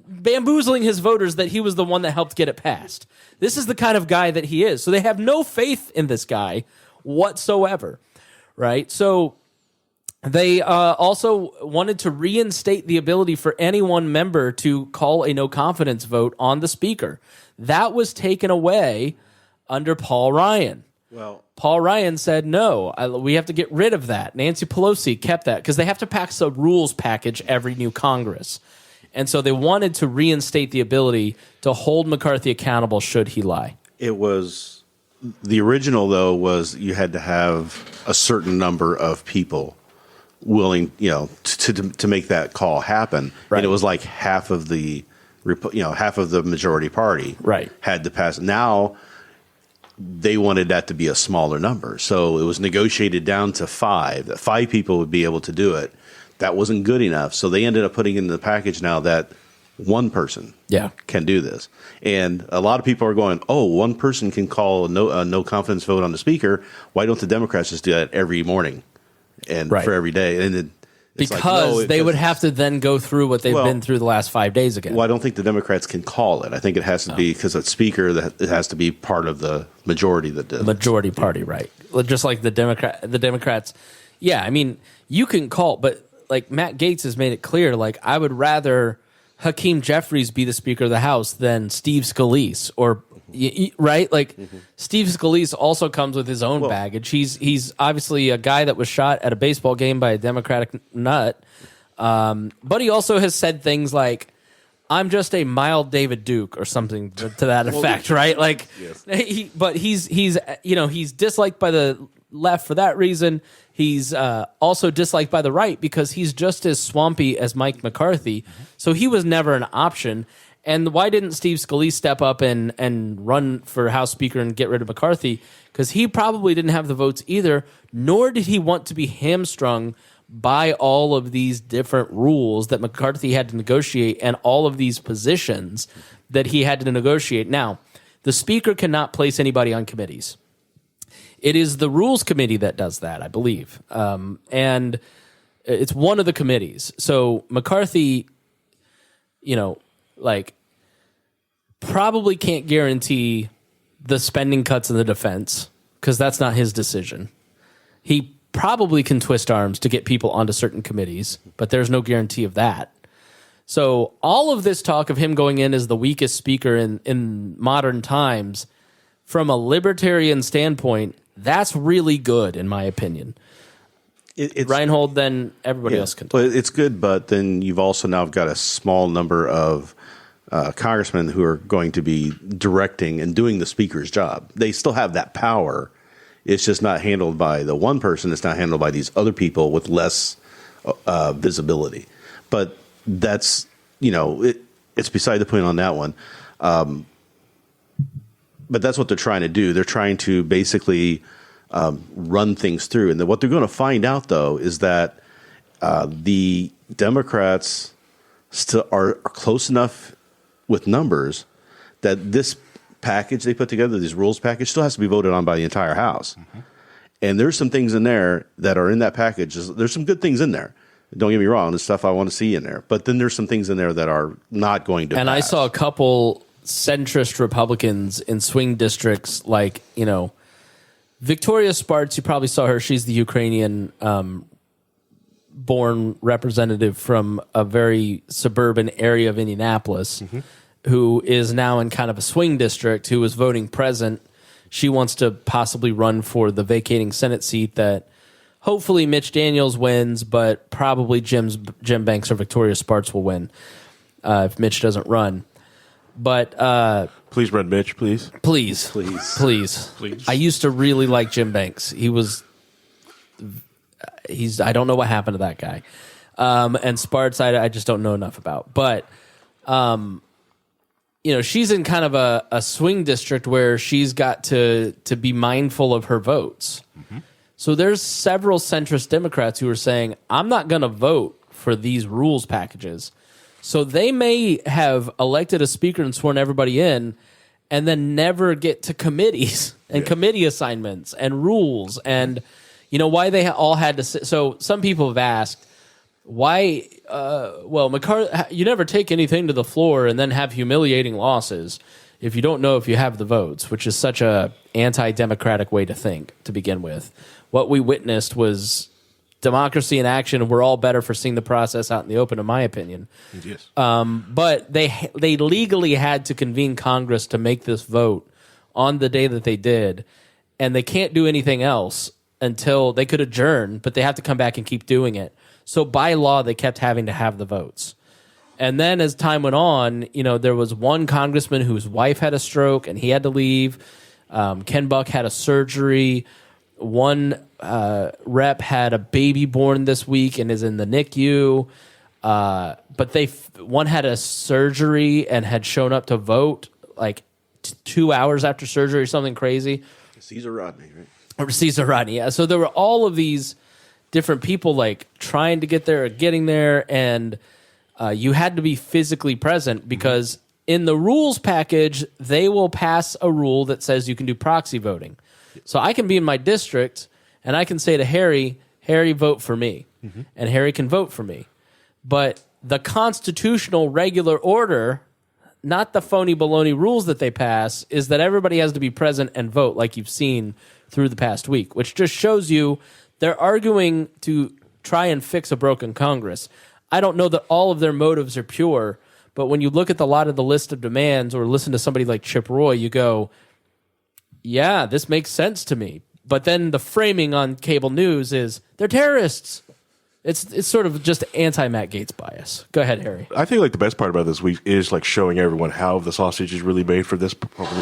bamboozling his voters that he was the one that helped get it passed. This is the kind of guy that he is. So they have no faith in this guy whatsoever, right? So they also wanted to reinstate the ability for any one member to call a no-confidence vote on the speaker. That was taken away under Paul Ryan. Well, Paul Ryan said, no, we have to get rid of that. Nancy Pelosi kept that because they have to pass a rules package every new Congress. And so they wanted to reinstate the ability to hold McCarthy accountable should he lie. it was the original, though, was you had to have a certain number of people willing, to make that call happen. Right. And it was like half of the majority party had to pass. Now they wanted that to be a smaller number. So it was negotiated down to 5, that 5 people would be able to do it. That wasn't good enough. So they ended up putting in the package now that one person can do this. And a lot of people are going, oh, one person can call a no confidence vote on the speaker. Why don't the Democrats just do that every morning and for every day? And because they would have to then go through what they've been through the last 5 days again. Well, I don't think the Democrats can call it. I think it has to be because it's speaker that it has to be part of the majority that does. Majority party, right? Just like the Democrats. Yeah, I mean, you can call, but like Matt Gaetz has made it clear, like I would rather Hakeem Jeffries be the Speaker of the House than Steve Scalise, or right? Like Steve Scalise also comes with his own baggage. He's obviously a guy that was shot at a baseball game by a Democratic nut, but he also has said things like, "I'm just a mild David Duke" or something to that effect, right? Like, he's disliked by the left for that reason. He's also disliked by the right because he's just as swampy as Mike McCarthy. So he was never an option. And why didn't Steve Scalise step up and run for House Speaker and get rid of McCarthy? Because he probably didn't have the votes either, nor did he want to be hamstrung by all of these different rules that McCarthy had to negotiate and all of these positions that he had to negotiate. Now, the Speaker cannot place anybody on committees. It is the Rules Committee that does that, I believe. And it's one of the committees. So McCarthy, probably can't guarantee the spending cuts in the defense because that's not his decision. He probably can twist arms to get people onto certain committees, but there's no guarantee of that. So all of this talk of him going in as the weakest speaker in modern times, from a libertarian standpoint, that's really good, in my opinion. It's Reinhold, then everybody else can talk. Well, it's good, but then you've also now got a small number of congressmen who are going to be directing and doing the speaker's job. They still have that power. It's just not handled by the one person. It's not handled by these other people with less visibility. But that's, it's beside the point on that one. but that's what they're trying to do. They're trying to basically run things through. And then what they're going to find out, though, is that the Democrats still are close enough with numbers that this package they put together, this rules package, still has to be voted on by the entire House. Mm-hmm. And there's some things in there that are in that package. There's some good things in there. Don't get me wrong. There's stuff I want to see in there. But then there's some things in there that are not going to pass. I saw a couple centrist Republicans in swing districts like, Victoria Spartz, you probably saw her. She's the Ukrainian born representative from a very suburban area of Indianapolis, who is now in kind of a swing district, who was voting present. She wants to possibly run for the vacating Senate seat that hopefully Mitch Daniels wins, but probably Jim Banks or Victoria Spartz will win if Mitch doesn't run. But please run Mitch, please. Please. I used to really like Jim Banks. He's I don't know what happened to that guy. And Spartz, I just don't know enough about. But she's in kind of a swing district where she's got to be mindful of her votes. Mm-hmm. So there's several centrist Democrats who are saying, I'm not going to vote for these rules packages. So they may have elected a speaker and sworn everybody in and then never get to committees and committee assignments and rules and, why they all had to sit. So some people have asked, why, McCarthy, you never take anything to the floor and then have humiliating losses if you don't know if you have the votes, which is such a anti-democratic way to think to begin with. What we witnessed was democracy in action, and we're all better for seeing the process out in the open, in my opinion. Yes. But they legally had to convene Congress to make this vote on the day that they did, and they can't do anything else until they could adjourn, but they have to come back and keep doing it. So by law, they kept having to have the votes. And then as time went on, there was one congressman whose wife had a stroke, and he had to leave. Ken Buck had a surgery. One rep had a baby born this week and is in the NICU. But one had a surgery and had shown up to vote like 2 hours after surgery or something crazy. Caesar Rodney, right? Or Caesar Rodney, yeah. So there were all of these different people like trying to get there or getting there, and you had to be physically present because in the rules package, they will pass a rule that says you can do proxy voting. So I can be in my district and I can say to Harry, vote for me. Mm-hmm. And Harry can vote for me. But the constitutional regular order, not the phony baloney rules that they pass, is that everybody has to be present and vote like you've seen through the past week, which just shows you they're arguing to try and fix a broken Congress. I don't know that all of their motives are pure, but when you look at a lot of the list of demands or listen to somebody like Chip Roy, you go, yeah, this makes sense to me. But then the framing on cable news is they're terrorists. It's sort of just anti-Matt Gaetz bias. Go ahead, Harry. I think like the best part about this week is like showing everyone how the sausage is really made for this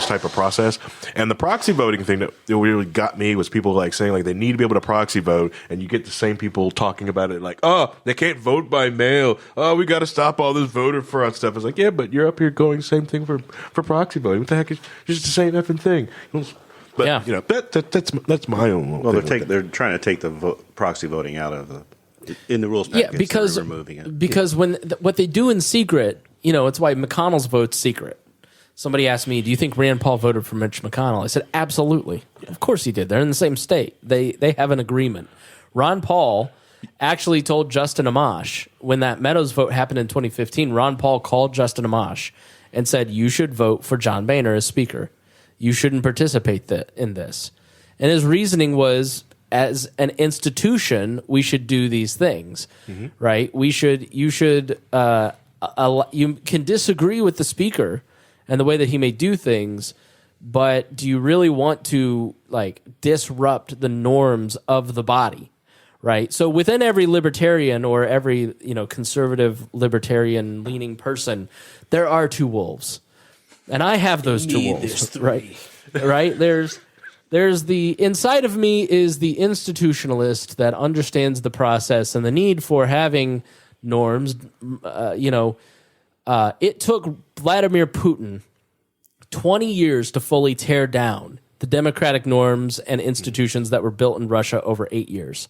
type of process. And the proxy voting thing that really got me was people like saying like they need to be able to proxy vote, and you get the same people talking about it like, oh, they can't vote by mail. Oh, we got to stop all this voter fraud stuff. It's like, yeah, but you're up here going same thing for proxy voting. What the heck is just the same effing thing? But yeah. That's my own. Well, they're trying to take the proxy voting out of the. In the rules package, yeah, because they're removing it. Because when what they do in secret, it's why McConnell's vote's secret. Somebody asked me, "Do you think Rand Paul voted for Mitch McConnell?" I said, "Absolutely, of course he did. They're in the same state. They have an agreement." Ron Paul actually told Justin Amash when that Meadows vote happened in 2015. Ron Paul called Justin Amash and said, "You should vote for John Boehner as Speaker. You shouldn't participate in this." And his reasoning was, as an institution, we should do these things, right? You can disagree with the speaker and the way that he may do things, but do you really want to like disrupt the norms of the body, right? So within every libertarian or every conservative libertarian leaning person, there are two wolves, and I have those two wolves, right? Right? There's the inside of me is the institutionalist that understands the process and the need for having norms. It took Vladimir Putin 20 years to fully tear down the democratic norms and institutions that were built in Russia over 8 years.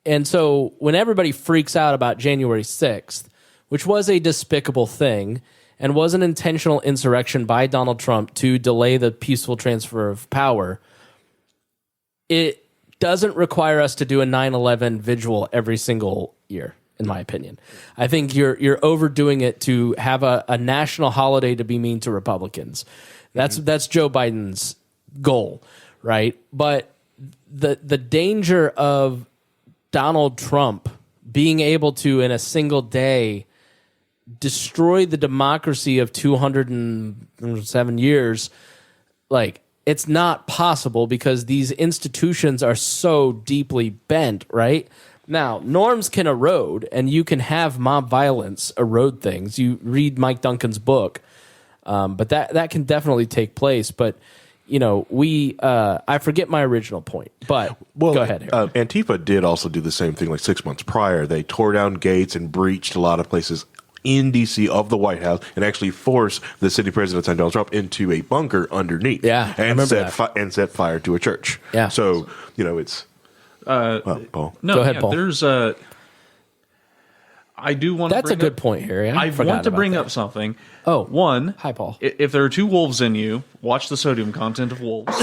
And so when everybody freaks out about January 6th, which was a despicable thing and was an intentional insurrection by Donald Trump to delay the peaceful transfer of power, it doesn't require us to do a 9/11 vigil every single year, in my opinion. I think you're overdoing it to have a national holiday to be mean to Republicans. That's Joe Biden's goal, right? But the danger of Donald Trump being able to, in a single day, destroy the democracy of 207 years, like, it's not possible because these institutions are so deeply bent, right? Now, norms can erode, and you can have mob violence erode things. You read Mike Duncan's book, but that can definitely take place. But, you know, I forget my original point, but go ahead. Antifa did also do the same thing like 6 months prior. They tore down gates and breached a lot of places in D.C. of the White House and actually forced the city president, Donald Trump, into a bunker underneath. Yeah, and set fire to a church. Yeah. So, you know, it's... Paul. No, Go ahead, Paul. There's I do want to That's a good point, Harry. I want to bring up something. Oh. One. Hi, Paul. If there are two wolves in you, watch the sodium content of wolves.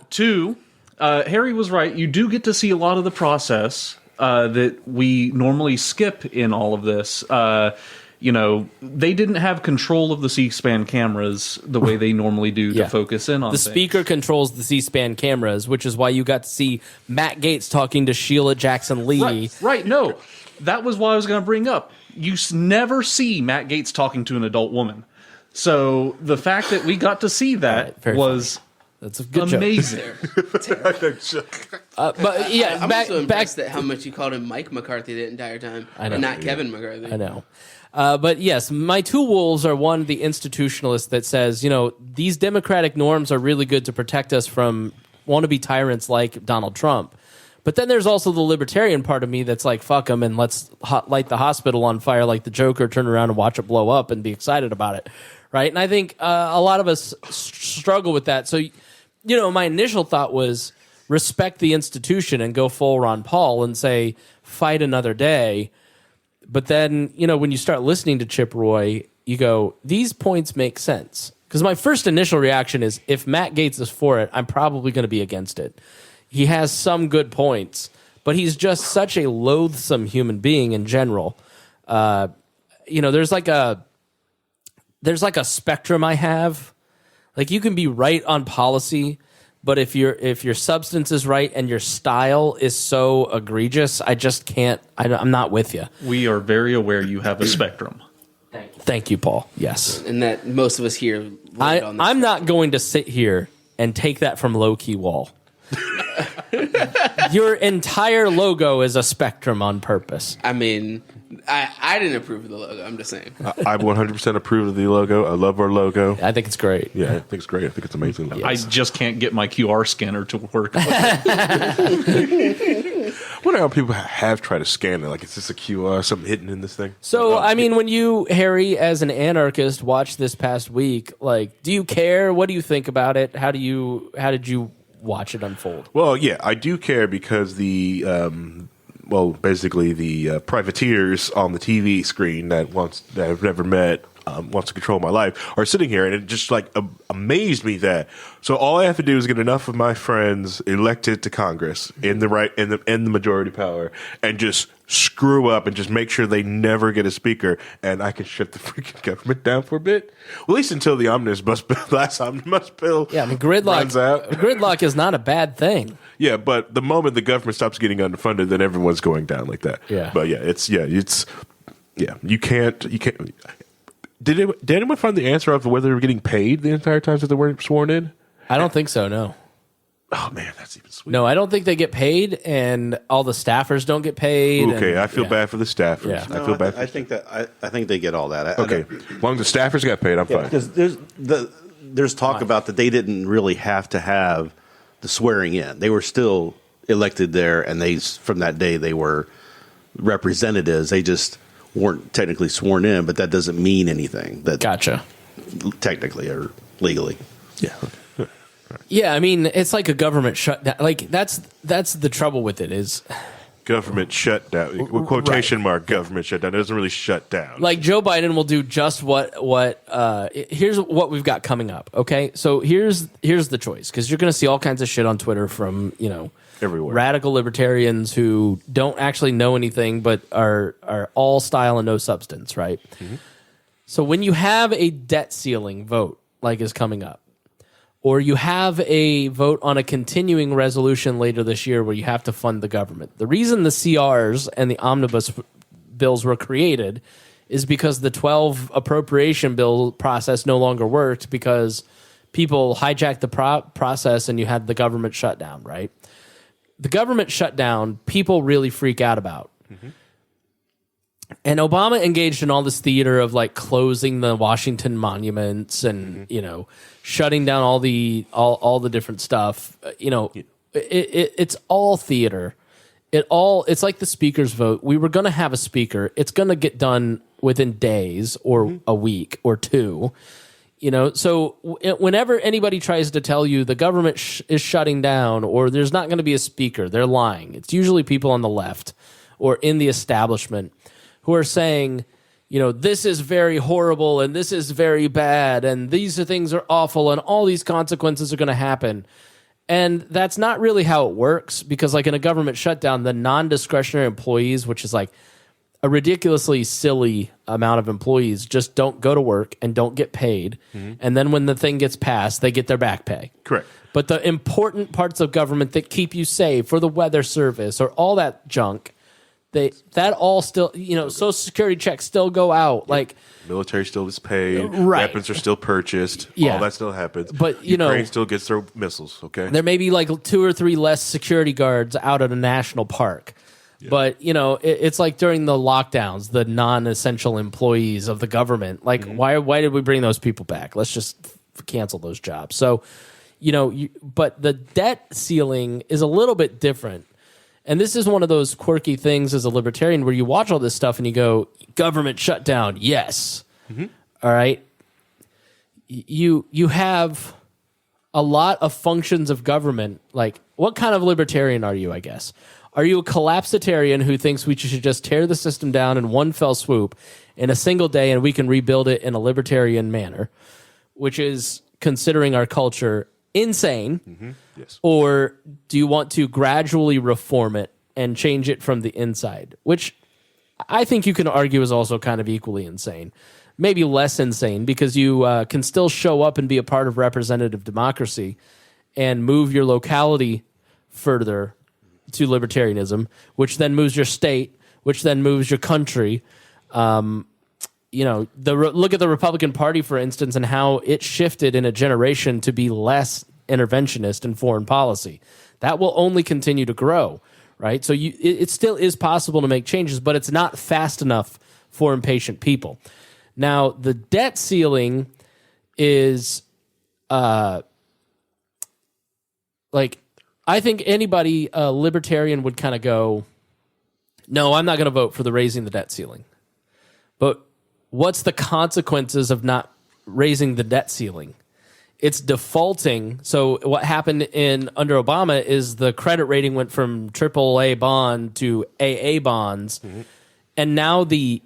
Two, Harry was right. You do get to see a lot of the process that we normally skip in all of this. You know, they didn't have control of the C-SPAN cameras the way they normally do to focus in on the things. speaker controls the C-SPAN cameras, which is why you got to see Matt Gaetz talking to Sheila Jackson Lee. Right. No, that was what I was going to bring up. You never see Matt Gaetz talking to an adult woman. So the fact that we got to see that was... That's a good amazing. But yeah, I'm back so impressed at how much you called him Mike McCarthy the entire time, and not Kevin McCarthy. I know. But yes, my two wolves are one, the institutionalist that says, you know, these democratic norms are really good to protect us from wannabe tyrants like Donald Trump. But then there's also the libertarian part of me that's like, fuck them and let's light the hospital on fire like the Joker, turn around and watch it blow up and be excited about it. Right? And I think a lot of us struggle with that. So, you know, my initial thought was respect the institution and go full Ron Paul and say, fight another day. But then, you know, when you start listening to Chip Roy, you go, these points make sense. Because my first initial reaction is, if Matt Gaetz is for it, I'm probably going to be against it. He has some good points, but he's just such a loathsome human being in general. You know, there's like a spectrum I have. Like, you can be right on policy, but if your substance is right and your style is so egregious, I just can't. I'm not with you. We are very aware you have a spectrum. Thank you, Paul. Yes, and that most of us here. I'm not going to sit here and take that from Low Key Wall. Your entire logo is a spectrum on purpose. I mean, I didn't approve of the logo. I'm just saying. I 100% approve of the logo. I love our logo. I think it's great. Yeah, I think it's great. I think it's amazing. Yes. I just can't get my QR scanner to work. What are people have tried to scan it? Like, is this a QR, something hidden in this thing? So, I mean, when you, Harry, as an anarchist, watched this past week, like, do you care? What do you think about it? How did you watch it unfold? Well, yeah, I do care because basically the privateers on the TV screen that I've never met, wants to control my life, are sitting here, and it just like amazed me that. So all I have to do is get enough of my friends elected to Congress in the majority power, and just screw up and just make sure they never get a speaker, and I can shut the freaking government down for a bit. Well, at least until the last omnibus bill. Yeah, I mean, runs out. Gridlock is not a bad thing. Yeah, but the moment the government stops getting underfunded, then everyone's going down like that. Yeah. But you can't. Did anyone find the answer of whether they were getting paid the entire time that they weren't sworn in? I don't think so, no. Oh, man, that's even sweet. No, I don't think they get paid, and all the staffers don't get paid. Okay, I feel bad for the staffers. Yeah. I feel bad. I think they get all that. Okay, as long as the staffers got paid, I'm fine. Because there's talk about that they didn't really have to have the swearing in. They were still elected there, and from that day they were representatives. They just weren't technically sworn in, but that doesn't mean anything. Gotcha. technically or legally. Yeah. Yeah, I mean, it's like a government shutdown. Like that's the trouble with it is Government shutdown. Quotation mark. Government shutdown. It doesn't really shut down. like Joe Biden will do just what here's what we've got coming up. Okay, so here's the choice, because you're going to see all kinds of shit on Twitter from Everywhere. radical libertarians who don't actually know anything but are all style and no substance, right? Mm-hmm. So when you have a debt ceiling vote like is coming up, or you have a vote on a continuing resolution later this year where you have to fund the government. The reason the CRs and the omnibus bills were created is because the 12 appropriation bill process no longer worked because people hijacked the process and you had the government shutdown, right? The government shutdown, people really freak out about. Mm-hmm. And Obama engaged in all this theater of like closing the Washington monuments and shutting down all the different stuff. It's all theater. It's like the speaker's vote. We were going to have a speaker. It's going to get done within days or a week or two. So whenever anybody tries to tell you the government is shutting down or there's not going to be a speaker, they're lying. It's usually people on the left or in the establishment who are saying, this is very horrible and this is very bad and these things are awful and all these consequences are going to happen. And that's not really how it works, because like in a government shutdown, the non-discretionary employees, which is like a ridiculously silly amount of employees, just don't go to work and don't get paid. Mm-hmm. And then when the thing gets passed, they get their back pay. Correct. But the important parts of government that keep you safe, for the weather service or all that junk, that all still, Social Security checks still go out. Like military still is paid. Right. Weapons are still purchased. Yeah. All that still happens. But Ukraine still gets their missiles. Okay. There may be like 2 or 3 less security guards out at a national park. Yeah. But it's like during the lockdowns, the non-essential employees of the government. Like, why did we bring those people back? Let's just cancel those jobs. So, but the debt ceiling is a little bit different. And this is one of those quirky things as a libertarian where you watch all this stuff and you go, government shutdown, yes. Mm-hmm. All right. You have a lot of functions of government. Like, what kind of libertarian are you, I guess? Are you a collapsitarian who thinks we should just tear the system down in one fell swoop in a single day and we can rebuild it in a libertarian manner, which is, considering our culture, insane? Mm-hmm. Yes. Or do you want to gradually reform it and change it from the inside, which I think you can argue is also kind of equally insane, maybe less insane, because you can still show up and be a part of representative democracy and move your locality further to libertarianism, which then moves your state, which then moves your country. Look at the Republican Party, for instance, and how it shifted in a generation to be less interventionist in foreign policy. That will only continue to grow, right? So it still is possible to make changes, but it's not fast enough for impatient people. Now, the debt ceiling is I think anybody, a libertarian, would kind of go, no, I'm not going to vote for the raising the debt ceiling. But what's the consequences of not raising the debt ceiling? It's defaulting. So what happened under Obama is the credit rating went from AAA bond to AA bonds, mm-hmm. and now the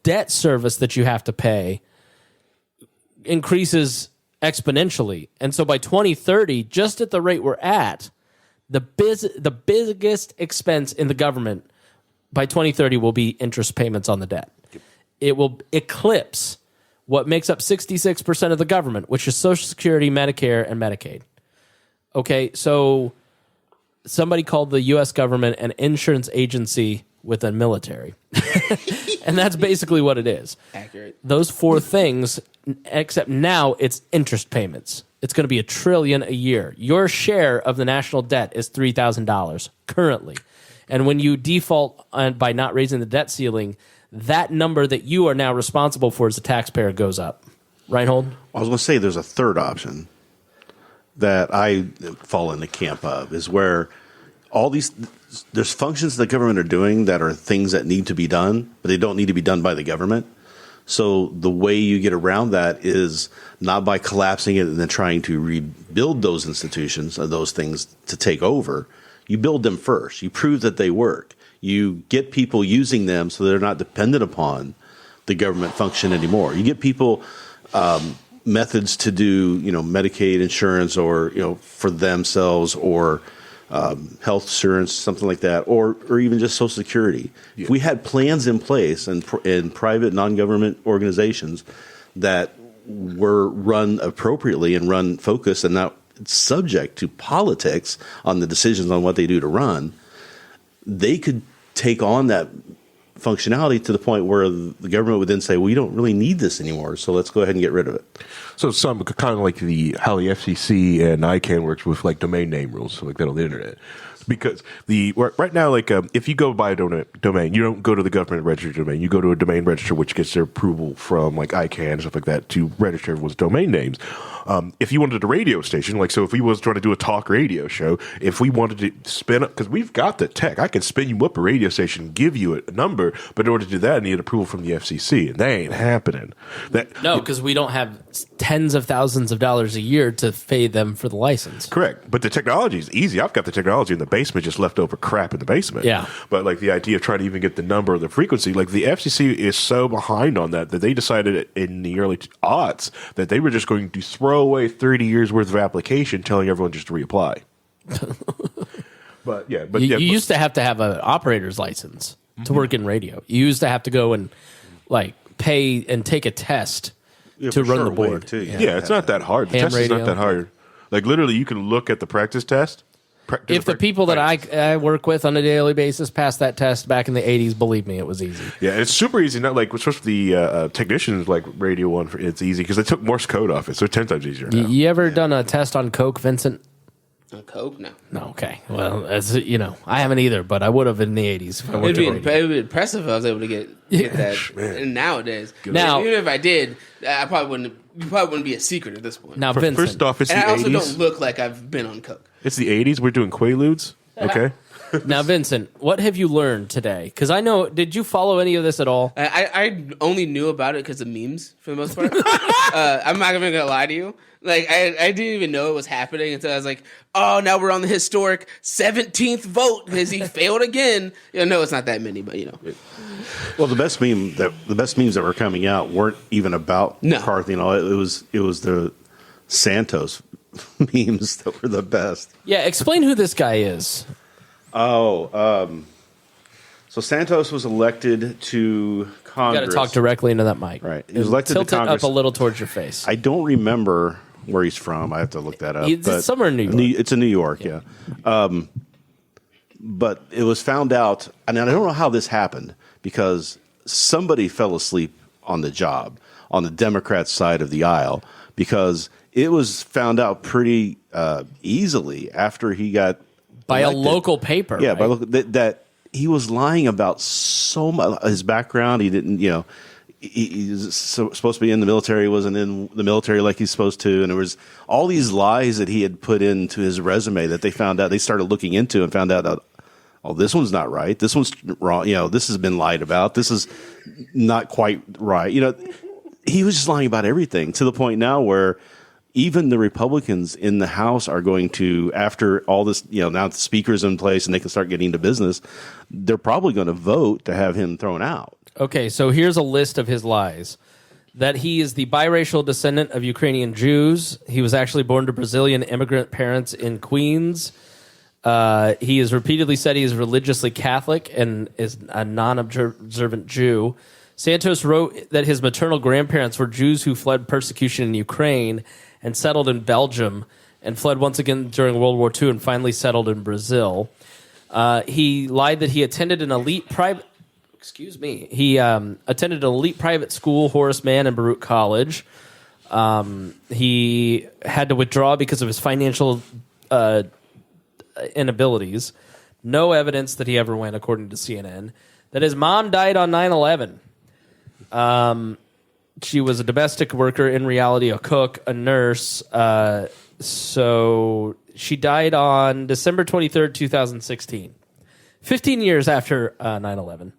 debt service that you have to pay increases exponentially. And so by 2030, just at the rate we're at, the biggest expense in the government by 2030 will be interest payments on the debt. It will eclipse what makes up 66% of the government, which is Social Security, Medicare, and Medicaid. Okay, so somebody called the U.S. government an insurance agency with a military. And that's basically what it is. Accurate. Those 4 things, except now it's interest payments. It's going to be $1 trillion a year. Your share of the national debt is $3,000 currently. And when you default by not raising the debt ceiling, that number that you are now responsible for as a taxpayer goes up. Reinhold? I was going to say there's a third option that I fall in the camp of, is where there's functions the government are doing that are things that need to be done, but they don't need to be done by the government. So the way you get around that is not by collapsing it and then trying to rebuild those institutions or those things to take over. You build them first. You prove that they work. You get people using them so they're not dependent upon the government function anymore. You get people methods to do, Medicaid insurance or, for themselves or health insurance, something like that, or even just Social Security. Yeah. If we had plans in place in private non-government organizations that were run appropriately and run focused and not subject to politics on the decisions on what they do to run, they could take on that functionality to the point where the government would then say, well, you don't really need this anymore, so let's go ahead and get rid of it. So some kind of like how the FCC and ICANN works with like domain name rules, so like that on the internet. Because right now, like if you go buy a domain, you don't go to the government registered domain. You go to a domain register, which gets their approval from like ICANN and stuff like that to register everyone's domain names. If you wanted a radio station, like so, if we was trying to do a talk radio show, if we wanted to spin up, because we've got the tech, I can spin you up a radio station, give you a number, but in order to do that, I need approval from the FCC, and that ain't happening. No, because we don't have tens of thousands of dollars a year to pay them for the license. Correct, but the technology is easy. I've got the technology in the basement, just leftover crap in the basement. Yeah. But like the idea of trying to even get the number or the frequency, like the FCC is so behind on that they decided in the early aughts that they were just going to throw away 30 years worth of application, telling everyone just to reapply. You used to have an operator's license to work in radio. You used to have to go and like pay and take a test to run the board. Too. Yeah, it's not that hard. The test is not that hard. Like literally, you can look at the practice test. If the people that I work with on a daily basis passed that test back in the 80s, believe me, it was easy. Yeah, it's super easy. Not like, especially the technicians, like radio one, it's easy because they took Morse code off it, so it's 10 times easier now. You ever done a test on Coke, Vincent? On Coke? No. No, okay. Well, as I haven't either, but I would have in the 80s. It'd be impressive if I was able to get that and nowadays. Now, even if I did, I probably wouldn't. You probably wouldn't be a secret at this point. Now, Vincent, first off, it's the 80s. I also don't look like I've been on Coke. It's the 80s. We're doing Quaaludes. Okay. Now, Vincent, what have you learned today? Because I know, did you follow any of this at all? I only knew about it because of memes for the most part. I'm not even gonna lie to you. Like I didn't even know it was happening until I was like, oh, now we're on the historic 17th vote because he failed again. No, it's not that many, but Well, the best memes that were coming out weren't even about McCarthy and all. It was the Santos memes that were the best. Yeah, explain who this guy is. So Santos was elected to Congress. You got to talk directly into that mic. Right. He was elected to Congress. Tilt it up a little towards your face. I don't remember where he's from. I have to look that up. It's somewhere in New York. It's in New York, yeah. But it was found out, and I don't know how this happened, because somebody fell asleep on the job on the Democrat side of the aisle, because it was found out pretty easily after he got by elected. A local paper. Yeah, right? that he was lying about so much his background. He didn't, he's supposed to be in the military, wasn't in the military like he's supposed to, and there was all these lies that he had put into his resume that they found out. They started looking into and found out that, oh, this one's not right. This one's wrong. This has been lied about. This is not quite right. He was just lying about everything, to the point now where even the Republicans in the House are going to, after all this, now the speaker's in place and they can start getting to business, they're probably going to vote to have him thrown out. Okay, so here's a list of his lies. That he is the biracial descendant of Ukrainian Jews. He was actually born to Brazilian immigrant parents in Queens. He has repeatedly said he is religiously Catholic and is a non-observant Jew. Santos wrote that his maternal grandparents were Jews who fled persecution in Ukraine and settled in Belgium, and fled once again during World War II and finally settled in Brazil. He lied that he attended an elite private... He attended an elite private school, Horace Mann and Baruch College. He had to withdraw because of his financial inabilities. No evidence that he ever went, according to CNN. That his mom died on 9/11. She was a domestic worker, in reality a cook, a nurse. So she died on December 23rd, 2016, 15 years after 9/11.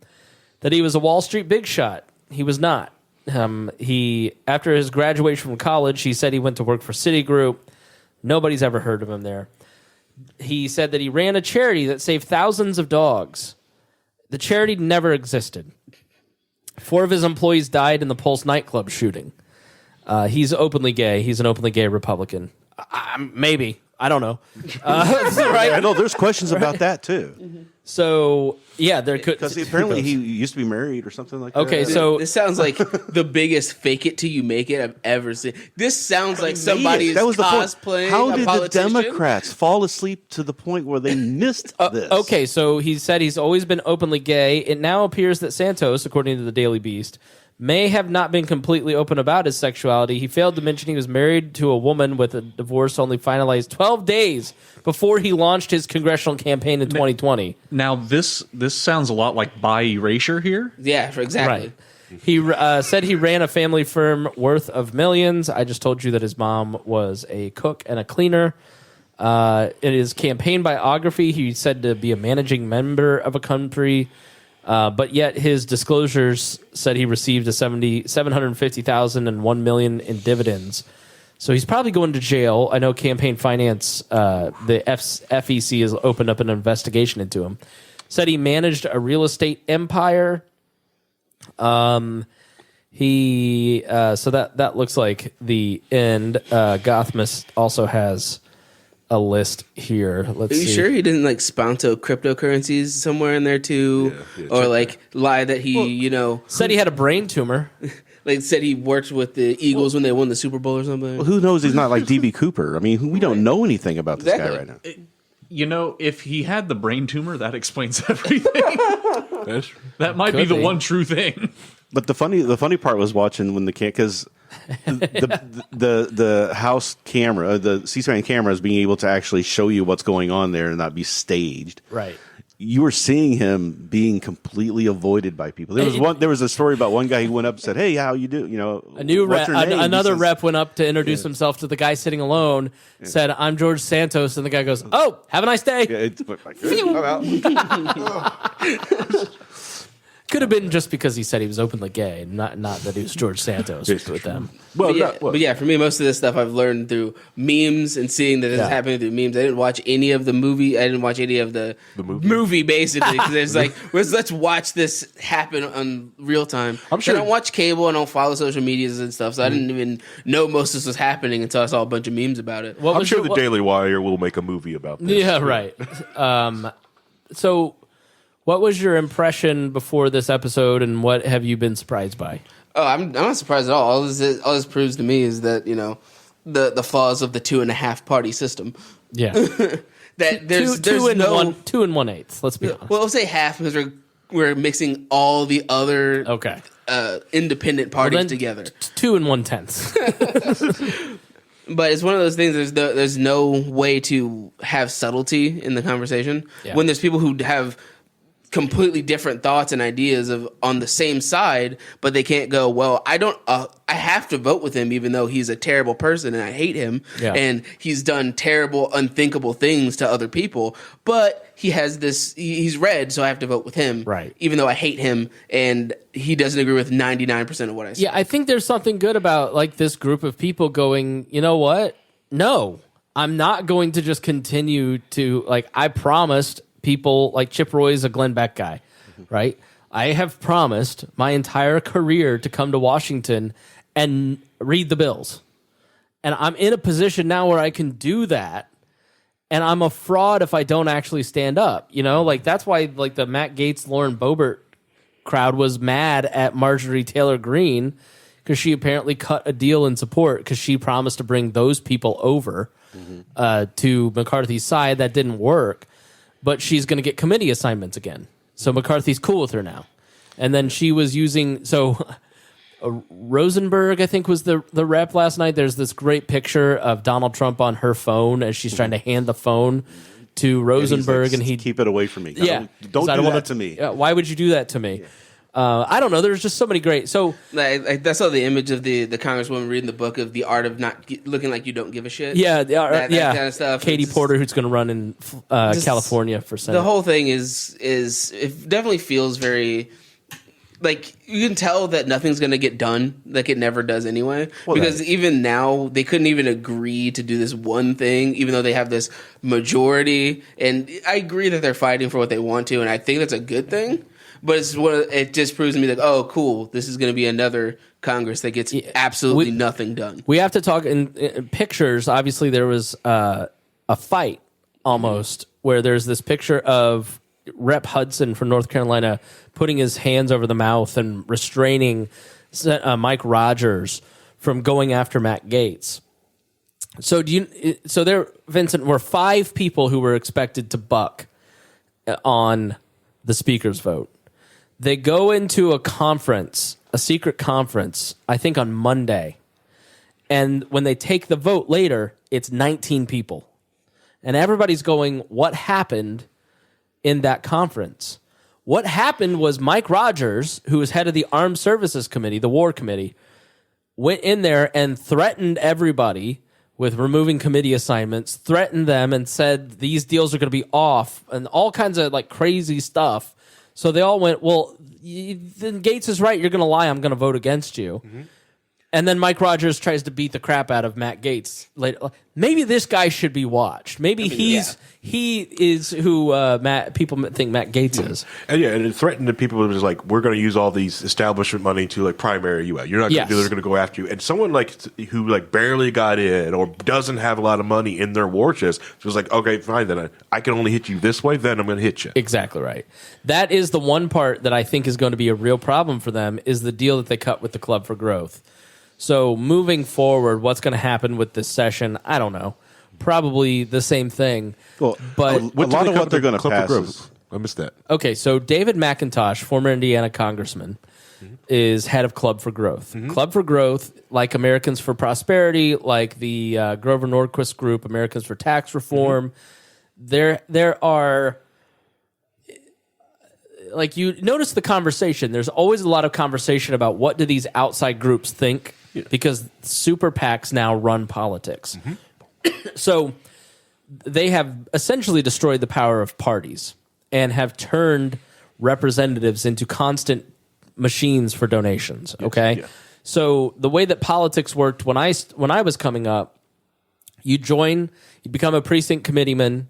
That he was a Wall Street big shot. He was not. He after his graduation from college, he said he went to work for Citigroup. Nobody's ever heard of him there. He said that he ran a charity that saved thousands of dogs. The charity never existed. 4 of his employees died in the Pulse nightclub shooting. He's openly gay. He's an openly gay Republican. Maybe. I don't know. Right? I know there's questions about that too. So, yeah, there could... Because apparently he used to be married or something like that. Okay, so... This sounds like the biggest fake it till you make it I've ever seen. This sounds like somebody is cosplaying How a did the politician. Democrats fall asleep to the point where they missed this? Okay, so he said he's always been openly gay. It now appears that Santos, according to the Daily Beast, may have not been completely open about his sexuality. He failed to mention he was married to a woman with a divorce only finalized 12 days before he launched his congressional campaign in 2020. Now, this sounds a lot like bi erasure here. Yeah, exactly. Right. He said he ran a family firm worth of millions. I just told you that his mom was a cook and a cleaner. In his campaign biography, he said to be a managing member of a country. But yet his disclosures said he received $750,000 and $1 million in dividends. So he's probably going to jail. I know campaign finance, the FEC has opened up an investigation into him. Said he managed a real estate empire. So that looks like the end. Gothmas also has a list here. Let's Are you see. sure he didn't like sponsor cryptocurrencies somewhere in there too, or like lie that he, Said he had a brain tumor. like said he worked with the Eagles when they won the Super Bowl or something? Well, who knows? He's not like DB Cooper. I mean, we don't know anything about this guy right now. If he had the brain tumor, that explains everything. That might be the one true thing. But the funny part was watching when because the house camera, the C-SPAN camera is being able to actually show you what's going on there and not be staged. Right. You were seeing him being completely avoided by people. There was a story about one guy who went up and said, "Hey, how you do?" Another rep went up to introduce himself to the guy sitting alone. Said, "I'm George Santos," and the guy goes, "Oh, have a nice day." Yeah, it's like, I'm out. Could have been just because he said he was openly gay, not that he was George Santos with them. But yeah, for me, most of this stuff I've learned through memes and seeing that this is happening through memes. I didn't watch any of the movie. I didn't watch any of the movie basically, because it's like, let's watch this happen on real time. I'm sure I don't watch cable. I don't follow social medias and stuff, so I didn't even know most of this was happening until I saw a bunch of memes about it. I'm sure the Daily Wire will make a movie about this. Yeah, right. So what was your impression before this episode, and what have you been surprised by? Oh, I'm not surprised at all. All this proves to me is that, the flaws of the 2.5 party system. Yeah. That there's two and no 2 1/8. Let's be honest. Well, I'll say half because we're mixing all the other independent parties together. 2 1/10. But it's one of those things. There's no way to have subtlety in the conversation when there's people who have completely different thoughts and ideas on the same side, but they can't go, well, I have to vote with him even though he's a terrible person and I hate him and he's done terrible, unthinkable things to other people, but he's red, so I have to vote with him, right? Even though I hate him and he doesn't agree with 99% of what I say. Yeah, I think there's something good about like this group of people going, you know what? No, I'm not going to just continue to, like, I promised people like Chip Roy's a Glenn Beck guy, right? I have promised my entire career to come to Washington and read the bills. And I'm in a position now where I can do that. And I'm a fraud if I don't actually stand up. Like that's why like the Matt Gaetz, Lauren Boebert crowd was mad at Marjorie Taylor Greene because she apparently cut a deal in support because she promised to bring those people over to McCarthy's side. That didn't work. But she's going to get committee assignments again. So McCarthy's cool with her now. And then she was using... Rosenberg, I think, was the rep last night. There's this great picture of Donald Trump on her phone as she's trying to hand the phone to Rosenberg. And he'd keep it away from me. Yeah. Don't do that to me. Why would you do that to me? I don't know. There's just so many great... So that's all the image of the Congresswoman reading the book of the art of not looking like you don't give a shit. Yeah, that kind of stuff. Katie Porter, who's going to run in California for Senate. The whole thing is it definitely feels very like you can tell that nothing's going to get done, like it never does anyway. Because even now, they couldn't even agree to do this one thing, even though they have this majority. And I agree that they're fighting for what they want to, and I think that's a good thing. But it just proves to me that, oh, cool, this is going to be another Congress that gets absolutely nothing done. We have to talk in pictures. Obviously, there was a fight almost where there's this picture of Rep. Hudson from North Carolina putting his hands over the mouth and restraining Mike Rogers from going after Matt Gaetz. So there, Vincent, were 5 people who were expected to buck on the speaker's vote. They go into a conference, a secret conference, I think on Monday. And when they take the vote later, it's 19 people. And everybody's going, what happened in that conference? What happened was Mike Rogers, who was head of the Armed Services Committee, the War Committee, went in there and threatened everybody with removing committee assignments, threatened them and said these deals are going to be off and all kinds of like crazy stuff. So they all went, well, then Gaetz is right. You're going to lie. I'm going to vote against you. Mm-hmm. And then Mike Rogers tries to beat the crap out of Matt Gaetz later. Maybe this guy should be watched. Maybe he is who people think Matt Gaetz is. And and it threatened the people. It was like, we're going to use all these establishment money to like primary you. You're not going to do. They're going to go after you. And someone who barely got in or doesn't have a lot of money in their war chest was like, okay, fine, then I can only hit you this way. Then I'm going to hit you. Exactly right. That is the one part that I think is going to be a real problem for them is the deal that they cut with the Club for Growth. So moving forward, what's going to happen with this session? I don't know. Probably the same thing. Well, but a lot of what they're going to pass is, I missed that. Okay, so David McIntosh, former Indiana congressman, is head of Club for Growth. Mm-hmm. Club for Growth, like Americans for Prosperity, like the Grover Norquist group, Americans for Tax Reform, there are... Like you notice the conversation. There's always a lot of conversation about what do these outside groups think because super PACs now run politics. Mm-hmm. So they have essentially destroyed the power of parties and have turned representatives into constant machines for donations. Okay, so the way that politics worked when I was coming up, you become a precinct committeeman.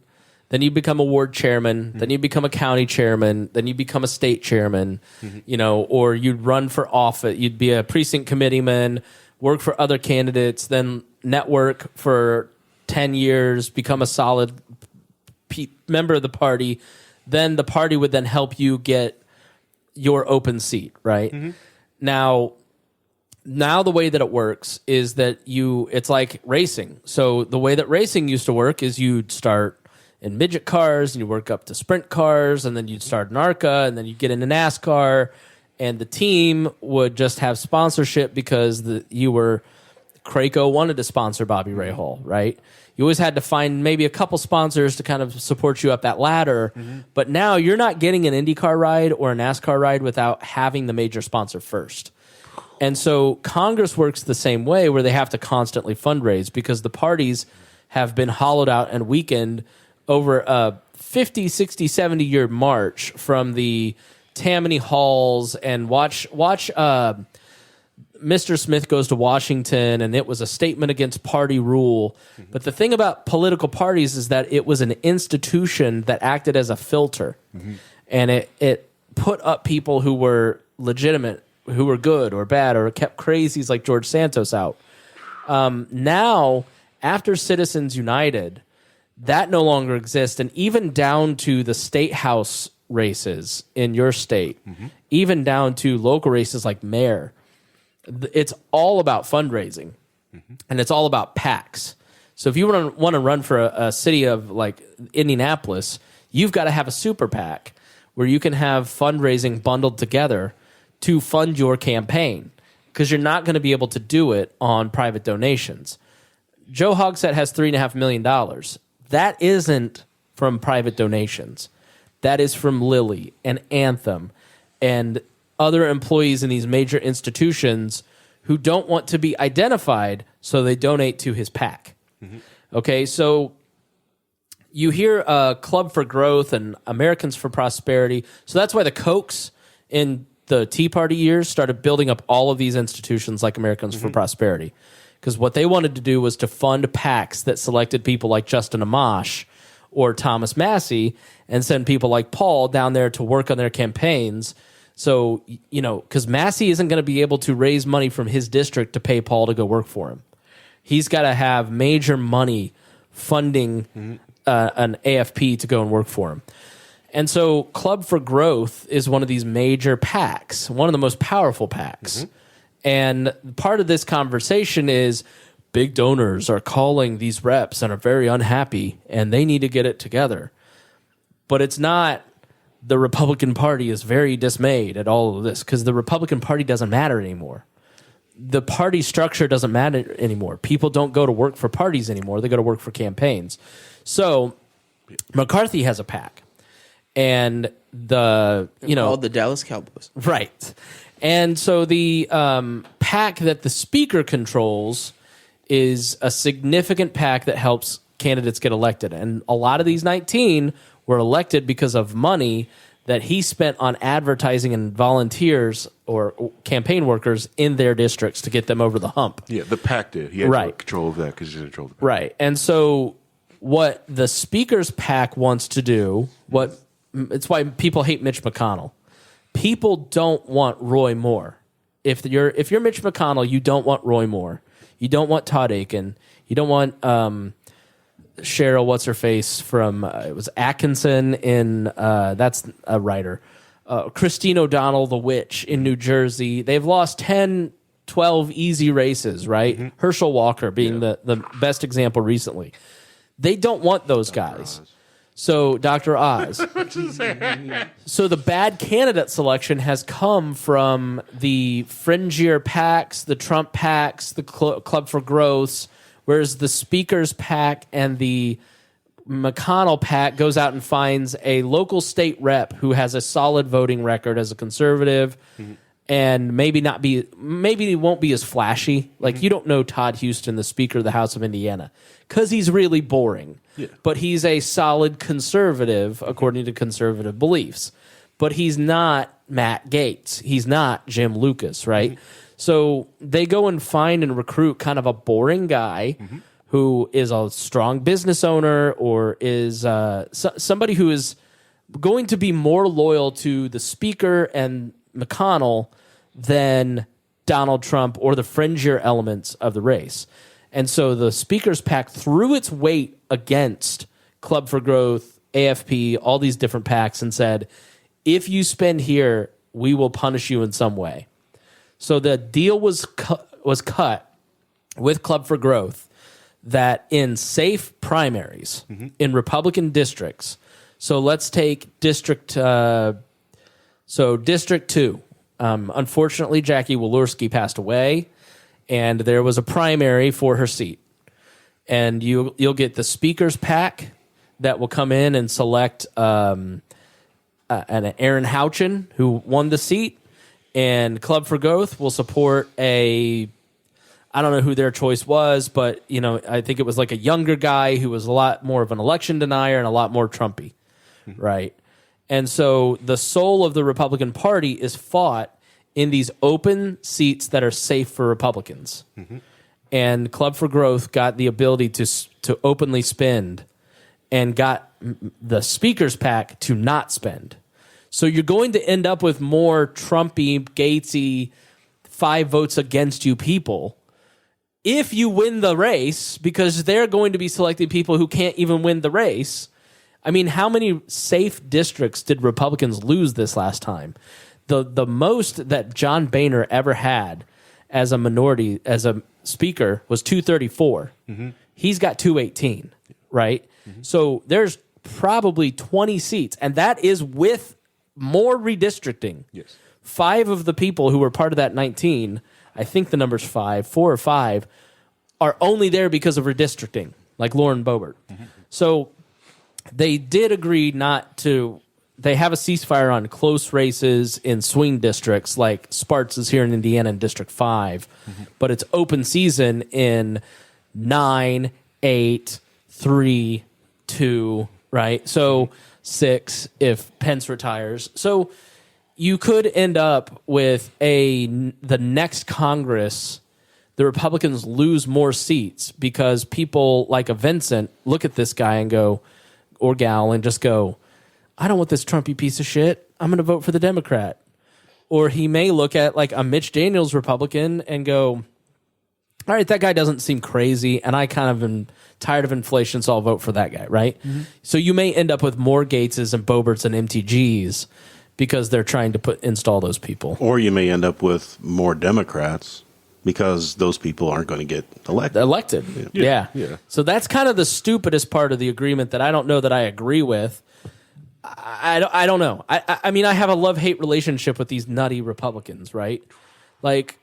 Then you become a ward chairman. Mm-hmm. Then you become a county chairman. Then you become a state chairman. Mm-hmm. Or you'd run for office. You'd be a precinct committeeman, work for other candidates, then network for 10 years, become a solid member of the party. Then the party would then help you get your open seat, right? Mm-hmm. Now the way that it works is that it's like racing. So the way that racing used to work is you'd start in midget cars, and you work up to sprint cars, and then you'd start in ARCA, and then you'd get into NASCAR, and the team would just have sponsorship because Craco wanted to sponsor Bobby Rahal, right? You always had to find maybe a couple sponsors to kind of support you up that ladder, but now you're not getting an IndyCar ride or a NASCAR ride without having the major sponsor first. And so Congress works the same way where they have to constantly fundraise because the parties have been hollowed out and weakened over a 50, 60, 70-year march from the Tammany halls and watch Mr. Smith Goes to Washington, and it was a statement against party rule. Mm-hmm. But the thing about political parties is that it was an institution that acted as a filter. Mm-hmm. And it put up people who were legitimate, who were good or bad, or kept crazies like George Santos out. Now, after Citizens United, that no longer exists, and even down to the state house races in your state, even down to local races like mayor, it's all about fundraising, and it's all about PACs. So if you want to run for a city of like Indianapolis, you've got to have a super PAC where you can have fundraising bundled together to fund your campaign because you're not going to be able to do it on private donations. Joe Hogsett has $3.5 million. That isn't from private donations. That is from Lilly and Anthem and other employees in these major institutions who don't want to be identified, so they donate to his PAC. Mm-hmm. Okay, so you hear Club for Growth and Americans for Prosperity. So that's why the Kochs in the Tea Party years started building up all of these institutions like Americans for Prosperity. Because what they wanted to do was to fund PACs that selected people like Justin Amash or Thomas Massey and send people like Paul down there to work on their campaigns. So, because Massey isn't going to be able to raise money from his district to pay Paul to go work for him. He's got to have major money funding an AFP to go and work for him. And so Club for Growth is one of these major PACs, one of the most powerful PACs. And part of this conversation is big donors are calling these reps and are very unhappy, and they need to get it together. But it's not the Republican Party is very dismayed at all of this because the Republican Party doesn't matter anymore. The party structure doesn't matter anymore. People don't go to work for parties anymore. They go to work for campaigns. So McCarthy has a PAC. And called the Dallas Cowboys. Right. And so the PAC that the speaker controls is a significant PAC that helps candidates get elected. And a lot of these 19 were elected because of money that he spent on advertising and volunteers or campaign workers in their districts to get them over the hump. Yeah, the PAC did. He had control of that because he controlled the PAC. Right. And so what the speaker's PAC wants to do, it's why people hate Mitch McConnell. People don't want Roy Moore. If you're Mitch McConnell, you don't want Roy Moore. You don't want Todd Aiken. You don't want Cheryl, what's her face from it was Atkinson in that's a writer. Christine O'Donnell, the witch in New Jersey. They've lost 10, 12 easy races, right? Herschel Walker being the best example recently. They don't want those guys. So Dr. Oz. So the bad candidate selection has come from the fringier PACs, the Trump PACs, the Club for Growths, whereas the Speaker's PAC and the McConnell PAC goes out and finds a local state rep who has a solid voting record as a conservative and maybe he won't be as flashy. Like you don't know Todd Houston, the Speaker of the House of Indiana, because he's really boring. Yeah. But he's a solid conservative according to conservative beliefs. But he's not Matt Gaetz. He's not Jim Lucas, right? So they go and find and recruit kind of a boring guy who is a strong business owner or is somebody who is going to be more loyal to the Speaker and McConnell than Donald Trump or the fringier elements of the race. And so the Speaker's PAC threw its weight against Club for Growth, AFP, all these different PACs and said, if you spend here, we will punish you in some way. So the deal was cut with Club for Growth that in safe primaries in Republican districts, so let's take District 2. Unfortunately, Jackie Walorski passed away, and there was a primary for her seat. And you'll get the Speaker's PAC that will come in and select an Aaron Houchin, who won the seat, and Club for Growth will support I don't know who their choice was, but I think it was like a younger guy who was a lot more of an election denier and a lot more Trumpy, right? And so the soul of the Republican Party is fought in these open seats that are safe for Republicans. And Club for Growth got the ability to openly spend and got the Speaker's PAC to not spend. So you're going to end up with more Trumpy, Gatesy, 5 votes against you people if you win the race, because they're going to be selecting people who can't even win the race. I mean, how many safe districts did Republicans lose this last time? The most that John Boehner ever had as a minority, as a speaker, was 234. He's got 218, right? So there's probably 20 seats, and that is with more redistricting. Yes. 5 of the people who were part of that 19, I think the number's 4 or 5, are only there because of redistricting, like Lauren Boebert. So they did agree not to. They have a ceasefire on close races in swing districts like Sparks is here in Indiana in District 5, but it's open season in 9, 8, 3, 2, right? So 6 if Pence retires. So you could end up with the next Congress, the Republicans lose more seats because people like a Vincent look at this guy and go, or gal, and just go, I don't want this Trumpy piece of shit. I'm going to vote for the Democrat. Or he may look at like a Mitch Daniels Republican and go, all right, that guy doesn't seem crazy, and I kind of am tired of inflation, so I'll vote for that guy, right? Mm-hmm. So you may end up with more Gateses and Boberts and MTGs because they're trying to install those people. Or you may end up with more Democrats because those people aren't going to get elected. Yeah. So that's kind of the stupidest part of the agreement that I don't know that I agree with. I don't know. I mean, I have a love-hate relationship with these nutty Republicans, right? Like,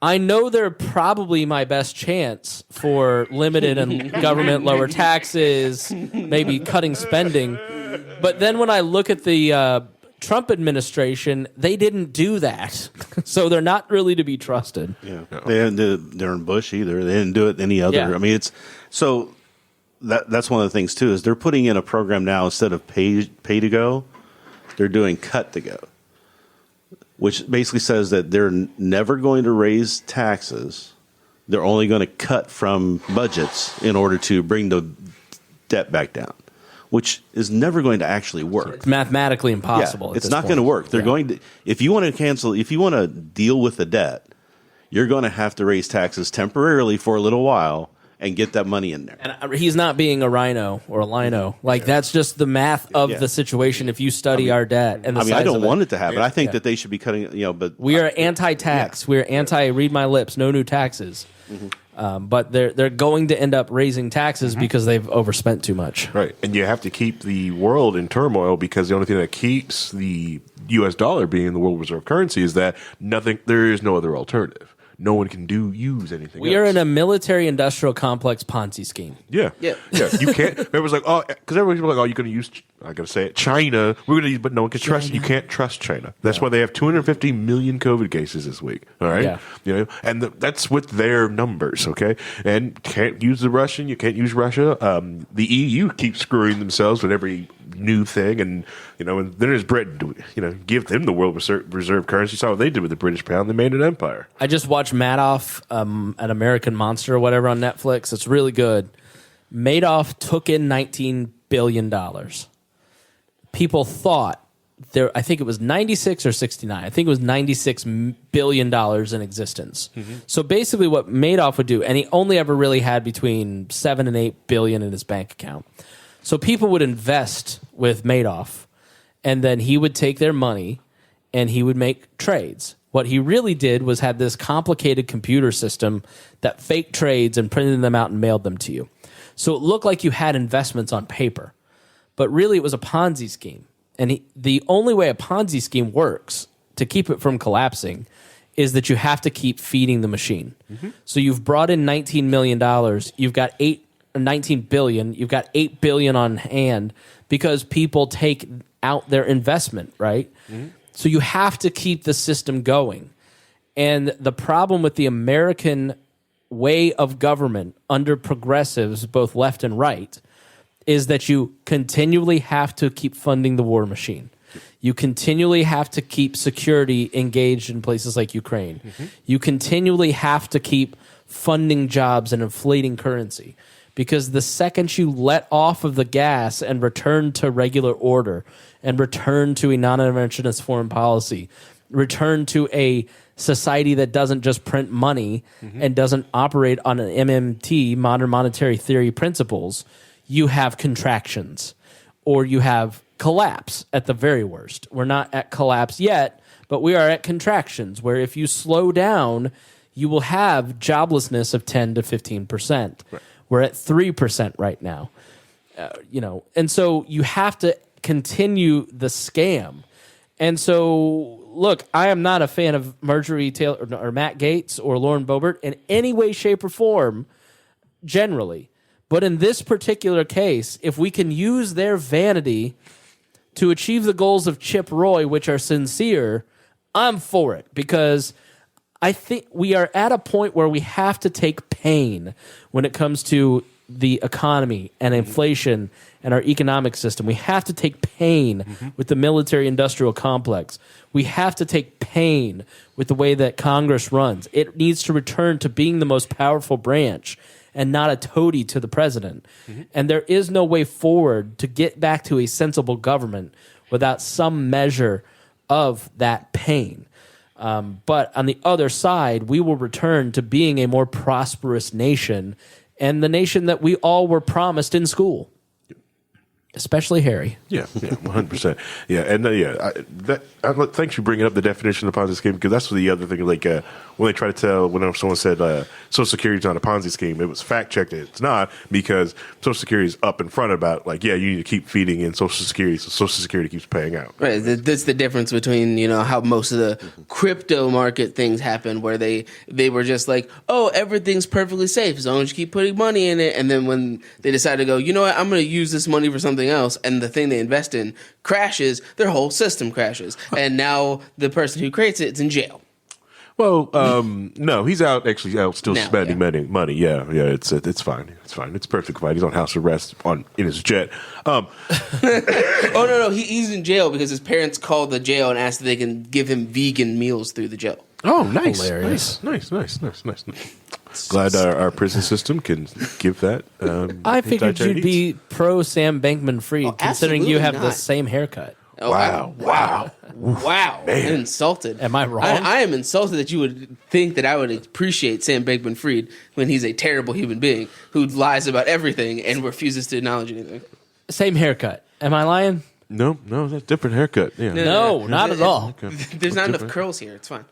I know they're probably my best chance for limited and government lower taxes, maybe cutting spending. But then when I look at the Trump administration, they didn't do that. So they're not really to be trusted. Yeah. They didn't do it during Bush either. They didn't do it any other. Yeah. I mean, it's so that's one of the things too, is they're putting in a program now instead of pay to go, they're doing cut to go, which basically says that they're never going to raise taxes. They're only going to cut from budgets in order to bring the debt back down, which is never going to actually work. It's mathematically impossible. Yeah, it's not going to work. They're going to, if you want to deal with the debt, you're going to have to raise taxes temporarily for a little while and get that money in there. And he's not being a rhino or a lino. Like, that's just the math of the situation if you study our debt. And I don't want it to happen. I think that they should be cutting, but... We are anti-tax. We are anti-read my lips, no new taxes. Mm-hmm. But they're going to end up raising taxes because they've overspent too much. Right. And you have to keep the world in turmoil because the only thing that keeps the U.S. dollar being the world reserve currency is that there is no other alternative. No one can use anything We are in a military-industrial complex Ponzi scheme. Yeah. You can't. Everyone's like, oh, because everybody's like, oh, you're going to use, I got to say it, China. We're going to use, but no one can trust. You can't trust China. That's why they have 250 million COVID cases this week. All right. Yeah. You know, and that's with their numbers. Okay. And can't use the Russian. You can't use Russia. The EU keeps screwing themselves with every new thing, and and then there's Britain. Give them the world reserve currency. Saw what they did with the British pound. They made an empire. I just watched Madoff, an American Monster or whatever on Netflix. It's really good. Madoff took in $19 billion. People thought I think it was 96 or 69. I think it was $96 billion in existence. Mm-hmm. So basically what Madoff would do, and he only ever really had between 7 and 8 billion in his bank account. So people would invest with Madoff, and then he would take their money and he would make trades. What he really did was had this complicated computer system that faked trades and printed them out and mailed them to you. So it looked like you had investments on paper, but really it was a Ponzi scheme. And the only way a Ponzi scheme works to keep it from collapsing is that you have to keep feeding the machine. Mm-hmm. So you've brought in $19 million. You've got 19 billion, you've got 8 billion on hand because people take out their investment, right? Mm-hmm. So you have to keep the system going. And the problem with the American way of government under progressives, both left and right, is that you continually have to keep funding the war machine. You continually have to keep security engaged in places like Ukraine. Mm-hmm. You continually have to keep funding jobs and inflating currency. Because the second you let off of the gas and return to regular order and return to a non-interventionist foreign policy, return to a society that doesn't just print money and doesn't operate on an MMT, modern monetary theory principles, you have contractions or you have collapse at the very worst. We're not at collapse yet, but we are at contractions where if you slow down, you will have joblessness of 10 to 15%. Right. We're at 3% right now, and so you have to continue the scam. And so, look, I am not a fan of Marjorie Taylor or Matt Gaetz or Lauren Boebert in any way, shape, or form, generally. But in this particular case, if we can use their vanity to achieve the goals of Chip Roy, which are sincere, I'm for it because I think we are at a point where we have to take pain when it comes to the economy and inflation and our economic system. We have to take pain with the military-industrial complex. We have to take pain with the way that Congress runs. It needs to return to being the most powerful branch and not a toady to the president. And there is no way forward to get back to a sensible government without some measure of that pain. But on the other side, we will return to being a more prosperous nation and the nation that we all were promised in school. Especially Harry. Yeah, 100%. Yeah, and thanks for bringing up the definition of Ponzi scheme, because that's the other thing. Like when they try to tell, when someone said Social Security is not a Ponzi scheme, it was fact checked that it's not, because Social Security is up in front about you need to keep feeding in Social Security, so Social Security keeps paying out. Right. That's the difference between how most of the crypto market things happen, where they were just like, oh, everything's perfectly safe as long as you keep putting money in it, and then when they decide to go, you know what, I'm going to use this money for something else, and the thing they invest in crashes, their whole system crashes, and now the person who creates it is in jail. Well, no, he's out still Now, spending money. Yeah, it's fine. It's fine. It's perfectly fine. He's on house arrest in his jet. Oh no, he's in jail because his parents called the jail and asked if they can give him vegan meals through the jail. Oh, nice. Hilarious. Nice. Glad our prison system can give that. I figured you'd be pro Sam Bankman-Fried, considering you have the same haircut. Oh, wow. I'm insulted. Am I wrong? I am insulted that you would think that I would appreciate Sam Bankman-Fried when he's a terrible human being who lies about everything and refuses to acknowledge anything. Same haircut. Am I lying? No, that's a different haircut. Yeah. No, not at all. There's not enough curls here. It's fine.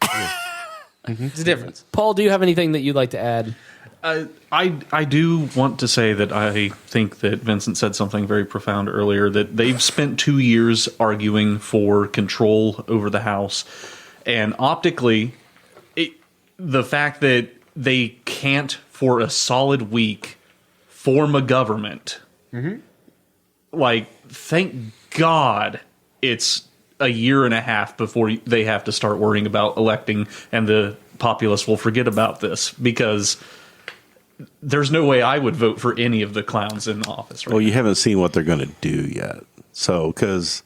It's a difference. Paul, do you have anything that you'd like to add? I do want to say that I think that Vincent said something very profound earlier, that they've spent 2 years arguing for control over the House. And optically, the fact that they can't, for a solid week, form a government, thank God it's a year and a half before they have to start worrying about electing, and the populace will forget about this, because there's no way I would vote for any of the clowns in office right now. You haven't seen what they're going to do yet. So, because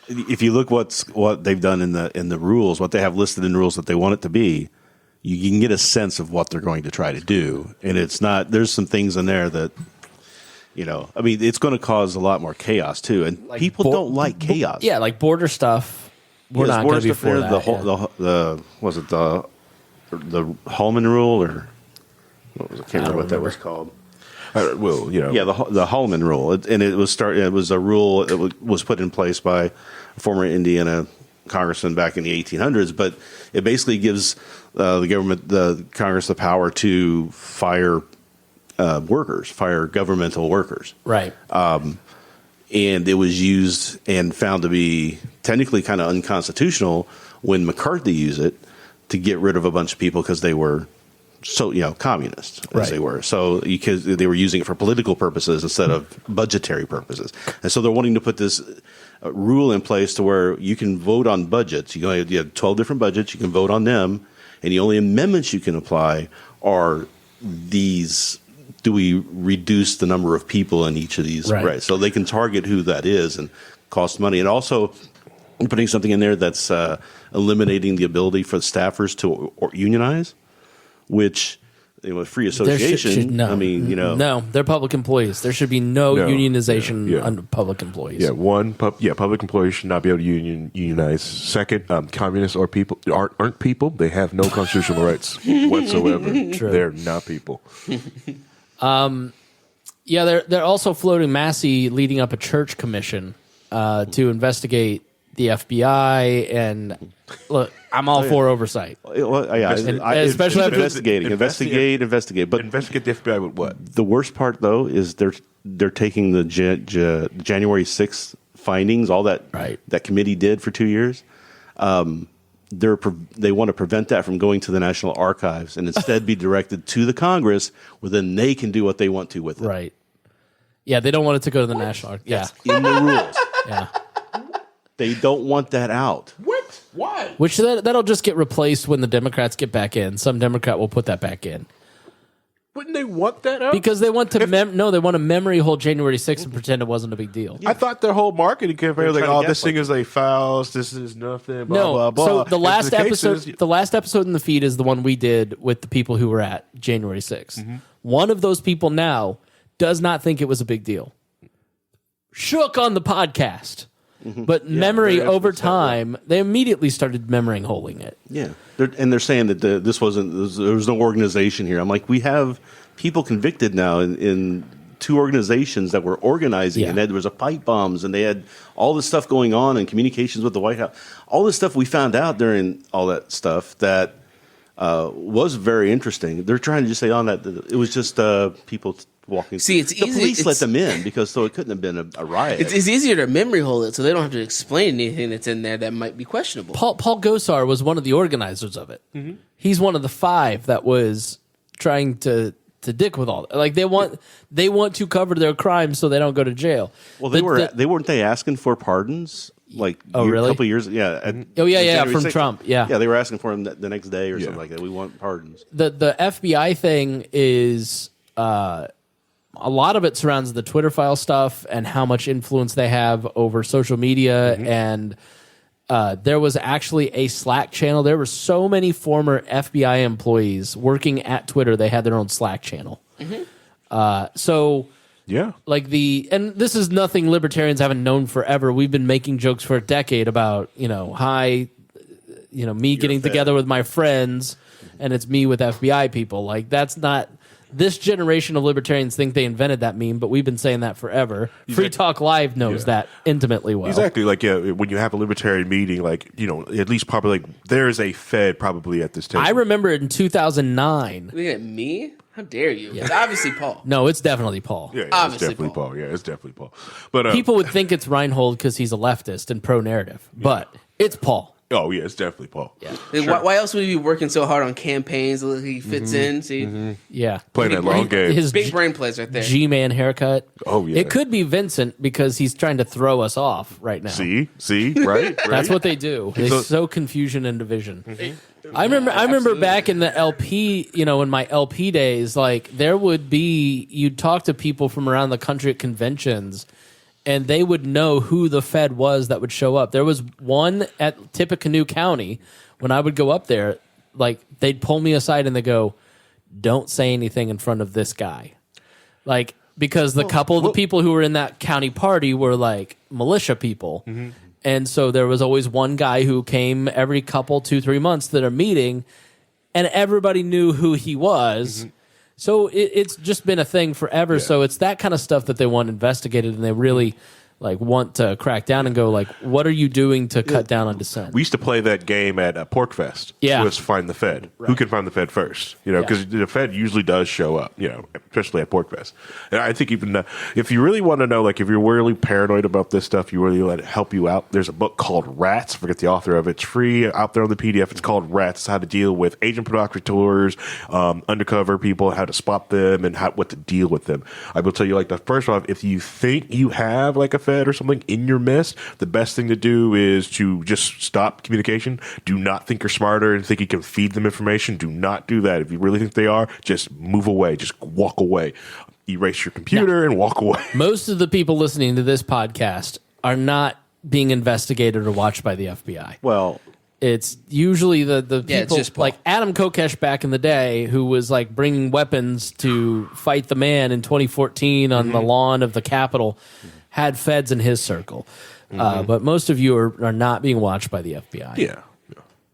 if you look what they've done in the rules, what they have listed in rules that they want it to be, you can get a sense of what they're going to try to do. And it's not. There's some things in there that, it's going to cause a lot more chaos too. And people don't like chaos. Yeah, like border stuff. We're not going to be for that. Was it the Hallman rule or? What was, I can't remember what that was called. The Hallman rule, and it was a rule that was put in place by a former Indiana congressman back in the 1800s. But it basically gives the Congress, the power to fire governmental workers. Right. And it was used and found to be technically kind of unconstitutional when McCarthy used it to get rid of a bunch of people because they were communists, as they were. So because they were using it for political purposes instead of budgetary purposes. And so they're wanting to put this rule in place to where you can vote on budgets. You have 12 different budgets. You can vote on them. And the only amendments you can apply are these. Do we reduce the number of people in each of these? Right. So they can target who that is and cost money. And also putting something in there that's eliminating the ability for the staffers to unionize. Which, free association, No, they're public employees. There should be no unionization under public employees. Yeah, public employees should not be able to unionize. Second, communists aren't people. They have no constitutional rights whatsoever. They're not people. They're also floating Massey leading up a church commission to investigate the FBI, and look, I'm all for oversight. Especially investigate. But investigate the FBI with what? The worst part, though, is they're taking the January 6th findings, all that that committee did for 2 years. They want to prevent that from going to the National Archives and instead be directed to the Congress, where then they can do what they want to with it. Right. Yeah, they don't want it to go to the National Archives. Yeah, in the rules. Yeah. They don't want that out. What? Why? Which that'll just get replaced when the Democrats get back in. Some Democrat will put that back in. Wouldn't they want that up? Because they want to they want to memory hold January 6th and pretend it wasn't a big deal. I thought their whole marketing campaign was like, trying to "Oh, this guess thing is a fouls. This is nothing." Blah, No, blah, blah. so the last If episode, is- the last episode in the feed is the one we did with the people who were at January 6th. One of those people now does not think it was a big deal. Shook on the podcast, but memory that's over what's happening. time, they immediately started memory holding it. Yeah, they're saying that this wasn't. There was no organization here. I'm like, we have people convicted now in 2 organizations that were organizing, Yeah. and there was a pipe bombs, and they had all this stuff going on and communications with the White House. All this stuff we found out during all that stuff that was very interesting. They're trying to just say on that it was just people walking. See, it's the easy- police let it's- them in because so it couldn't have been a riot. It's easier to memory hold it, so they don't have to explain anything that's in there that might be questionable. Paul Gosar was one of the organizers of it. He's one of the 5 that was trying to dick with all that. Like they want to cover their crimes so they don't go to jail. Well, The- weren't they asking for pardons like really? a couple years? Yeah. January from 6th. Trump, yeah. Yeah, they were asking for him the next day or something like that. We want pardons. The FBI thing is a lot of it surrounds the Twitter file stuff and how much influence they have over social media. And there was actually a Slack channel. There were so many former FBI employees working at Twitter. They had their own Slack channel. So yeah, like and this is nothing libertarians haven't known forever. We've been making jokes for a decade about, me getting together with my friends and it's me with FBI people. Like that's not, this generation of libertarians think they invented that meme, but we've been saying that forever. Free Talk Live knows that intimately well. Exactly. Like, when you have a libertarian meeting, like, at least probably like, there is a Fed probably at this table. I remember it in 2009. Looking at me? How dare you? It's obviously Paul. No, it's definitely Paul. Yeah, it's Obviously definitely Paul. Paul. Yeah, it's definitely Paul. But People would think it's Reinhold because he's a leftist and pro-narrative, but it's Paul. oh yeah, it's definitely Paul. Yeah. Why else would he be working so hard on campaigns that he fits in? See, Yeah. Playing that long game. His big brain plays right there. G-man haircut. Oh, yeah. It could be Vincent because he's trying to throw us off right now. See, right? That's what they do. They So- sow confusion and division. I remember back in the LP, in my LP days, like there would be, you'd talk to people from around the country at conventions and they would know who the Fed was that would show up. There was one at Tippecanoe County when I would go up there, like they'd pull me aside and they go, "Don't say anything in front of this guy." Like, because the couple of the people who were in that county party were like militia people. And so there was always one guy who came every couple, 2-3 months to their meeting, and everybody knew who he was. So it's just been a thing forever. Yeah. So it's that kind of stuff that they want investigated, and they really like want to crack down and go like, what are you doing to cut down on dissent? We used to play that game at Pork Fest. Yeah. Let's find the Fed. Who can find the Fed first? Because the Fed usually does show up, especially at Pork Fest. And I think even if you really want to know, like if you're really paranoid about this stuff, you really let it help you out. There's a book called Rats. I forget the author of it. It's free out there on the PDF. It's called Rats. It's how to deal with agent provocateurs, undercover people, how to spot them, and what to deal with them. I will tell you, like, first off, if you think you have like a Fed or something in your midst, the best thing to do is to just stop communication. Do not think you're smarter and think you can feed them information. Do not do that. If you really think they are, just move away. Just walk away. Erase your computer and walk away. Most of the people listening to this podcast are not being investigated or watched by the FBI. Well, It's usually the Yeah, it's people just Paul. like Adam Kokesh back in the day who was like bringing weapons to fight the man in 2014 on the lawn of the Capitol had feds in his circle. But most of you are not being watched by the FBI. Yeah.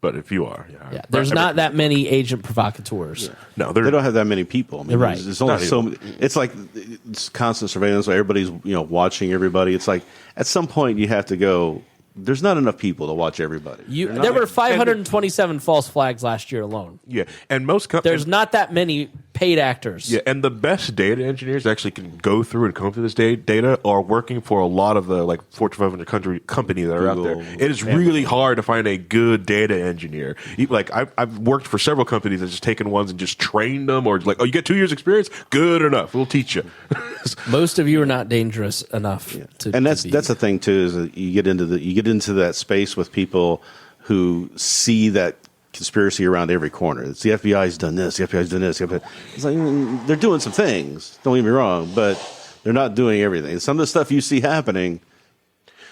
But if you are, Yeah, there's not that many agent provocateurs. No, they don't have that many people. I mean, Right. There's only Not so even. many. It's like it's constant surveillance. So everybody's watching everybody. It's like at some point you have to go. There's not enough people to watch everybody. There were 527 false flags last year alone. Yeah, and most There's not that many paid actors. Yeah, and the best data engineers actually can go through and come through this data are working for a lot of the like Fortune 500 companies that are out there. Google, It is really hard to find a good data engineer. Like I've worked for several companies that just taken ones and just trained them, or like, oh, you get 2 years experience, good enough, we'll teach you. Most of you are not dangerous enough to. And that's to be. that's the thing too, is that you get into that space with people who see that conspiracy around every corner. It's the FBI's done this. The FBI's done this. It's like they're doing some things. Don't get me wrong, but they're not doing everything. Some of the stuff you see happening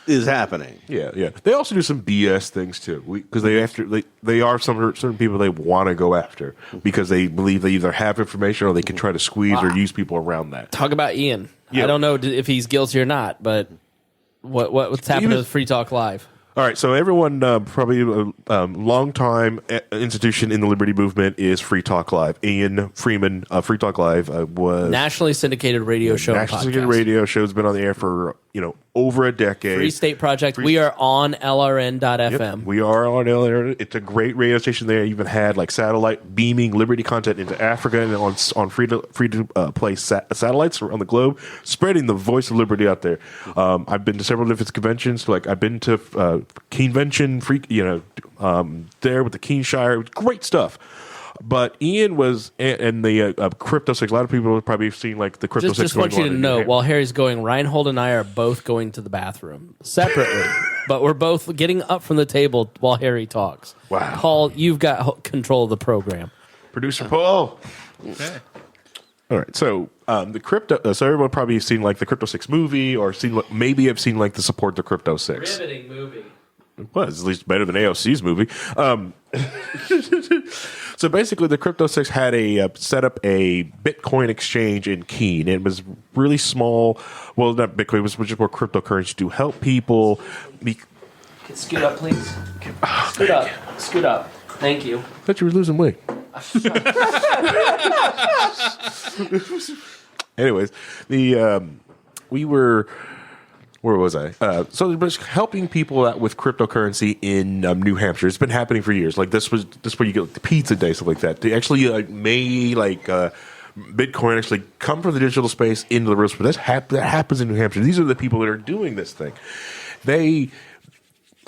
is happening. Yeah. They also do some BS things too, because they are certain people they want to go after because they believe they either have information or they can try to squeeze or use people around that. Talk about Ian. Yeah. I don't know if he's guilty or not, but what's happening with Free Talk Live? All right, so everyone probably long-time institution in the Liberty Movement is Free Talk Live. Ian Freeman, Free Talk Live was nationally syndicated radio show. Nationally syndicated radio show has been on the air for over a decade. Free State Project. We are on LRN.fm. Yep, we are on LRN. It's a great radio station. They even had like satellite beaming Liberty content into Africa and on free to play satellites around the globe, spreading the voice of Liberty out there. I've been to several different conventions. Like I've been to Convention, there with the Keenshire. It was great stuff. But Ian was, and the Crypto 6, a lot of people have probably seen like the Crypto 6 Just want you to know, while Harry's going, Reinhold and I are both going to the bathroom separately, but we're both getting up from the table while Harry talks. Wow. Paul, you've got control of the program. Producer Paul. Okay. All right, so the Crypto, so everyone probably has seen like the Crypto 6 movie or maybe have seen like the Support the Crypto 6. Riveting movie. It was at least better than AOC's movie. So basically, the Crypto 6 had set up a Bitcoin exchange in Keene. It was really small. Well, not Bitcoin. It was just more cryptocurrency to help people. Scoot up, please. Scoot up. Scoot up. Thank you. I thought you were losing weight. Anyways, we were. Where was I? So it was helping people out with cryptocurrency in New Hampshire. It's been happening for years. Like this where you get like, the pizza day, stuff like that. They actually made Bitcoin actually come from the digital space into the real space. That happens in New Hampshire. These are the people that are doing this thing. They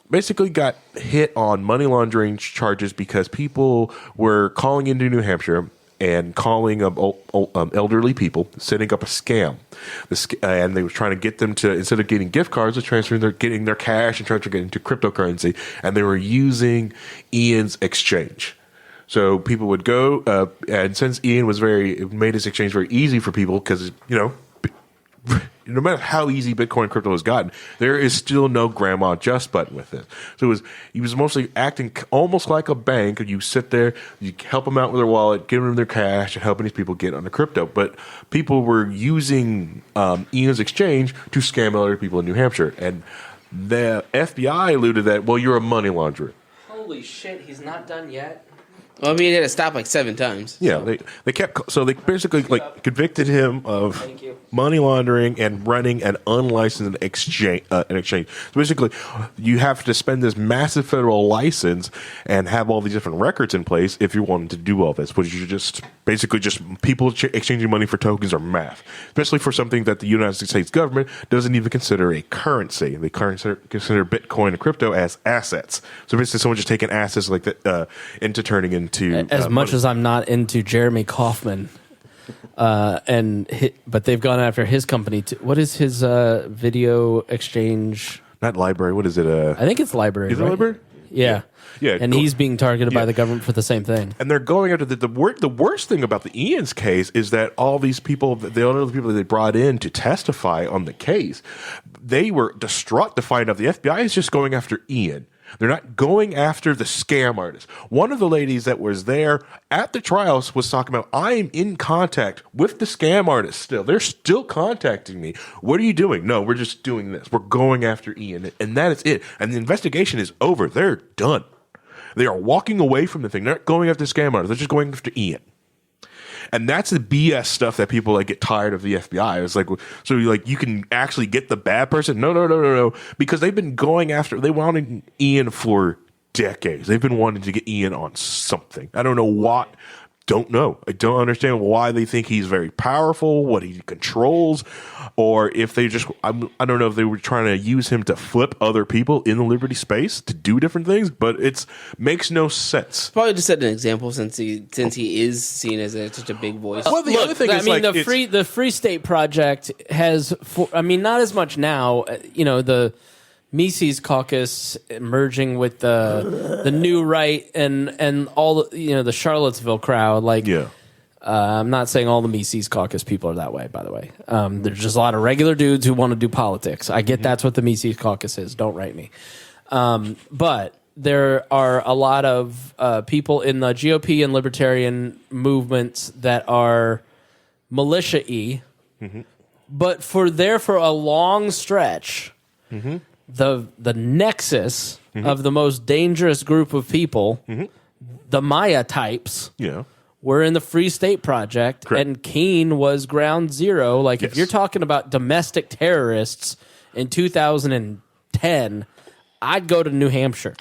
basically got hit on money laundering charges because people were calling into New Hampshire and calling elderly people, setting up a scam. And they were trying to get them to, instead of getting gift cards, getting their cash and trying to get into cryptocurrency. And they were using Ian's exchange. So people would go, and since Ian it made his exchange very easy for people because, no matter how easy Bitcoin crypto has gotten, there is still no grandma adjust button with it. So he was mostly acting almost like a bank. You sit there, you help them out with their wallet, give them their cash, and helping these people get onto crypto. But people were using Ian's exchange to scam other people in New Hampshire. And the FBI alluded that, well, you're a money launderer. Holy shit, he's not done yet? Well, I mean, he had to stop like 7 times. Yeah, they basically convicted him of money laundering and running an unlicensed exchange. So basically, you have to spend this massive federal license and have all these different records in place if you wanted to do all this, which is just people exchanging money for tokens or math, especially for something that the United States government doesn't even consider a currency. They consider Bitcoin and crypto as assets. So basically, someone just taking assets like that into turning into as much money. as I'm not into Jeremy Kaufman, but they've gone after his company. What is his video exchange? Not library. What is it? I think it's library. Is it right? library? Yeah. And he's being targeted by the government for the same thing. And they're going after the worst thing about the Ian's case is that all these people, the other people that they brought in to testify on the case, they were distraught to find out the FBI is just going after Ian. They're not going after the scam artist. One of the ladies that was there at the trials was talking about, I am in contact with the scam artist still. They're still contacting me. What are you doing? No, we're just doing this. We're going after Ian. And that is it. And the investigation is over. They're done. They are walking away from the thing. They're not going after the scam artist. They're just going after Ian. And that's the BS stuff that people get tired of the FBI. It's like, so you can actually get the bad person? No. Because they've been going after, they wanted Ian for decades. They've been wanting to get Ian on something. I don't know what. Don't know. I don't understand why they think he's very powerful, what he controls, or if they just, I don't know if they were trying to use him to flip other people in the Liberty space to do different things, but it makes no sense. Probably just set an example since he is seen as such a big voice. Well, the other thing is the Free State Project has, not as much now, Mises caucus merging with the new right and all the the Charlottesville crowd. Like, I'm not saying all the Mises caucus people are that way, by the way. There's just a lot of regular dudes who want to do politics. I get that's what the Mises caucus is. Don't write me. But there are a lot of people in the GOP and libertarian movements that are militia-y, but for a long stretch, the nexus of the most dangerous group of people, the Maya types, were in the Free State Project, and Keene was ground zero. Like, if you're talking about domestic terrorists in 2010, I'd go to New Hampshire.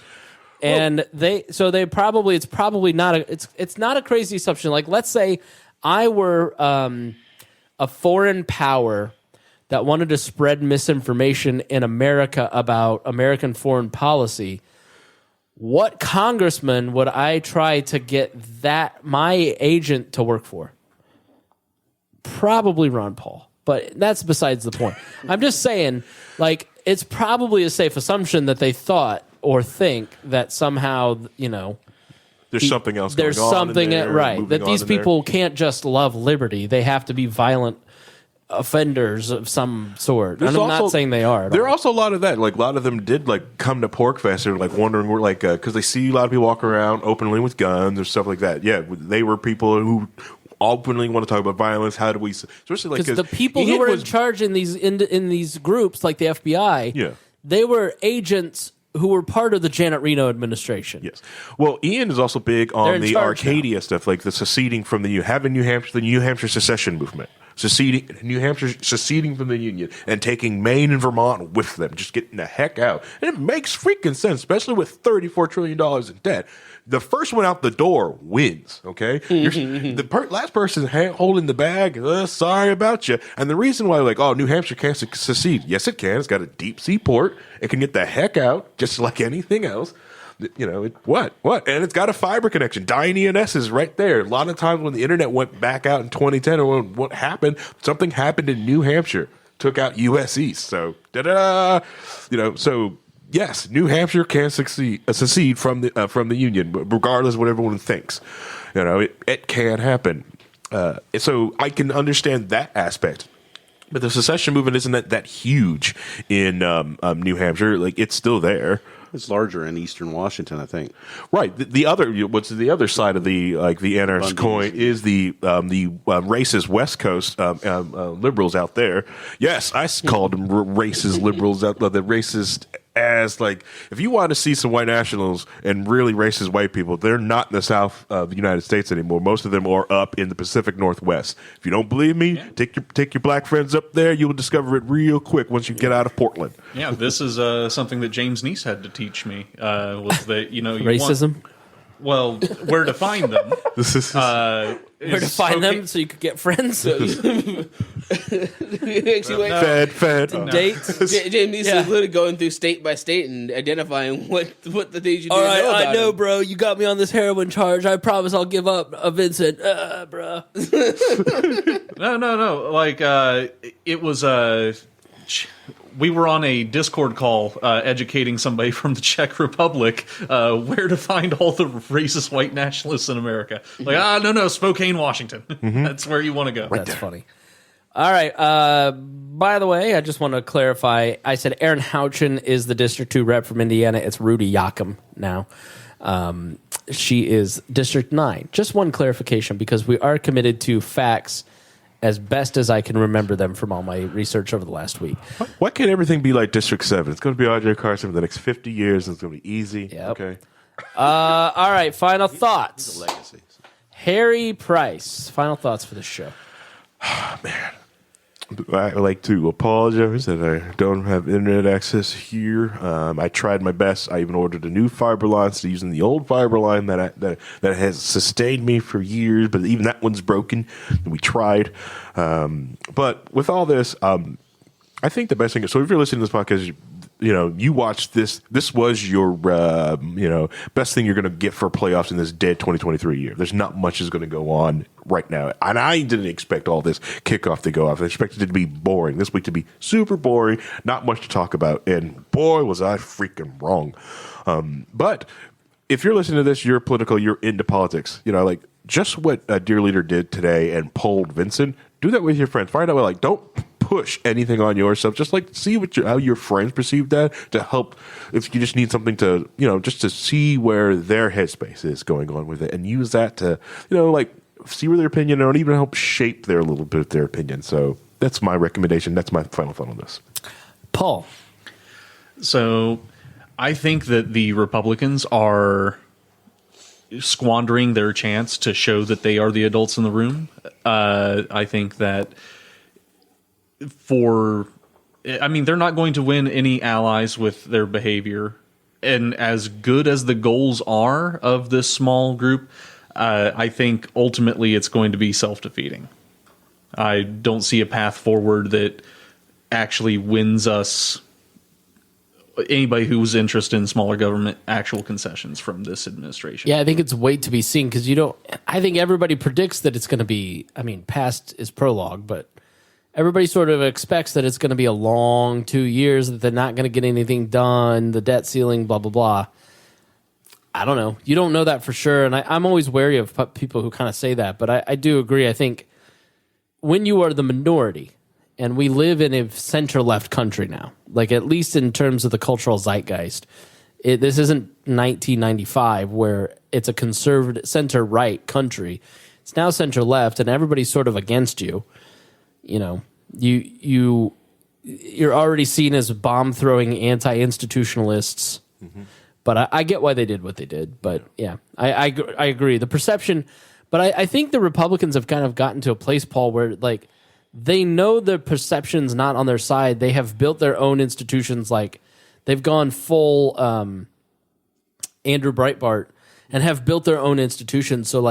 And it's probably not it's not a crazy assumption. Like, let's say I were a foreign power that wanted to spread misinformation in America about American foreign policy. What congressman would I try to get my agent to work for? Probably Ron Paul, but that's besides the point. I'm just saying, like, it's probably a safe assumption that they thought or think that somehow, there's something else there's going on something in there, right, that these people can't just love liberty. They have to be violent offenders of some sort. And I'm not saying they are. There are also a lot of that. Like, a lot of them did come to Porkfest and wondering where, because they see a lot of people walk around openly with guns or stuff like that. Yeah, they were people who openly want to talk about violence. How do we, especially because the people who were in charge in these groups, like the FBI, they were agents who were part of the Janet Reno administration. Yes. Well, Ian is also big on the Arcadia stuff, like the seceding from the New Hampshire secession movement. New Hampshire seceding from the Union and taking Maine and Vermont with them, just getting the heck out. And it makes freaking sense, especially with $34 trillion in debt. The first one out the door wins, okay? The last person holding the bag, sorry about you. And the reason why, New Hampshire can't secede. Yes, it can. It's got a deep sea port. It can get the heck out, just like anything else. What? And it's got a fiber connection. DiNES is right there. A lot of times when the internet went back out in 2010 or what happened, something happened in New Hampshire. Took out US East. So, so yes, New Hampshire can secede from the Union, regardless of what everyone thinks. It can happen. So I can understand that aspect. But the secession movement isn't that huge in New Hampshire. It's still there. It's larger in Eastern Washington, I think. Right. What's the other side of the anarchist coin is the racist West Coast liberals out there. Yes, I called them racist liberals out there. The racist as if you want to see some white nationals and really racist white people, they're not in the South of the United States anymore. Most of them are up in the Pacific Northwest. If you don't believe me, take your black friends up there. You will discover it real quick once you get out of Portland. Yeah, this is something that James Neese had to teach me. Was that racism? Where to find them. Where to find them so you could get friends? Fed. Dates. James Neese is literally going through state by state and identifying what the things you do. All right, know about I know, him. bro. You got me on this heroin charge. I promise I'll give up, Vincent. Bro. No. It was we were on a Discord call educating somebody from the Czech Republic where to find all the racist white nationalists in America. No, Spokane, Washington. That's where you want to go. That's funny. All right. By the way, I just want to clarify. I said Aaron Houchin is the District 2 rep from Indiana. It's Rudy Yakum now. She is District 9. Just one clarification, because we are committed to facts as best as I can remember them from all my research over the last week. Why can't everything be like District 7? It's going to be R.J. Carson for the next 50 years, and it's going to be easy. Yep. Okay. All right, final thoughts. Harry Price, final thoughts for the show. Man. I would like to apologize that I don't have internet access here. I tried my best. I even ordered a new fiber line instead of using the old fiber line that has sustained me for years, but even that one's broken. We tried. But with all this, I think the best thing is, so if you're listening to this podcast, you watched this. This was your, best thing you're going to get for playoffs in this dead 2023 year. There's not much is going to go on right now. And I didn't expect all this kickoff to go off. I expected it to be boring. This week to be super boring, not much to talk about. And boy, was I freaking wrong. But if you're listening to this, you're political, you're into politics, just what Dear Leader did today and polled Vincent, do that with your friends. Find out, don't push anything on yourself. Just see how your friends perceive that to help if you just need something to, just to see where their headspace is going on with it and use that to, see where their opinion or even help shape their little bit of their opinion. So that's my recommendation. That's my final thought on this. Paul. So I think that the Republicans are squandering their chance to show that they are the adults in the room. I think that they're not going to win any allies with their behavior. And as good as the goals are of this small group, I think ultimately it's going to be self-defeating. I don't see a path forward that actually wins us anybody who's interested in smaller government actual concessions from this administration. Yeah, I think it's wait to be seen because I think everybody predicts that it's going to be, past is prologue, but everybody sort of expects that it's going to be a long 2 years, that they're not going to get anything done, the debt ceiling, blah, blah, blah. I don't know. You don't know that for sure, and I'm always wary of people who kind of say that, but I do agree. I think when you are the minority, and we live in a center-left country now, at least in terms of the cultural zeitgeist. This isn't 1995 where it's a conservative center-right country. It's now center-left, and everybody's sort of against you. You're already seen as bomb-throwing anti-institutionalists. Mm-hmm. But I get why they did what they did. But yeah, I agree. The perception, but I think the Republicans have kind of gotten to a place, Paul, where they know the perception's not on their side. They have built their own institutions. They've gone full Andrew Breitbart and have built their own institutions. So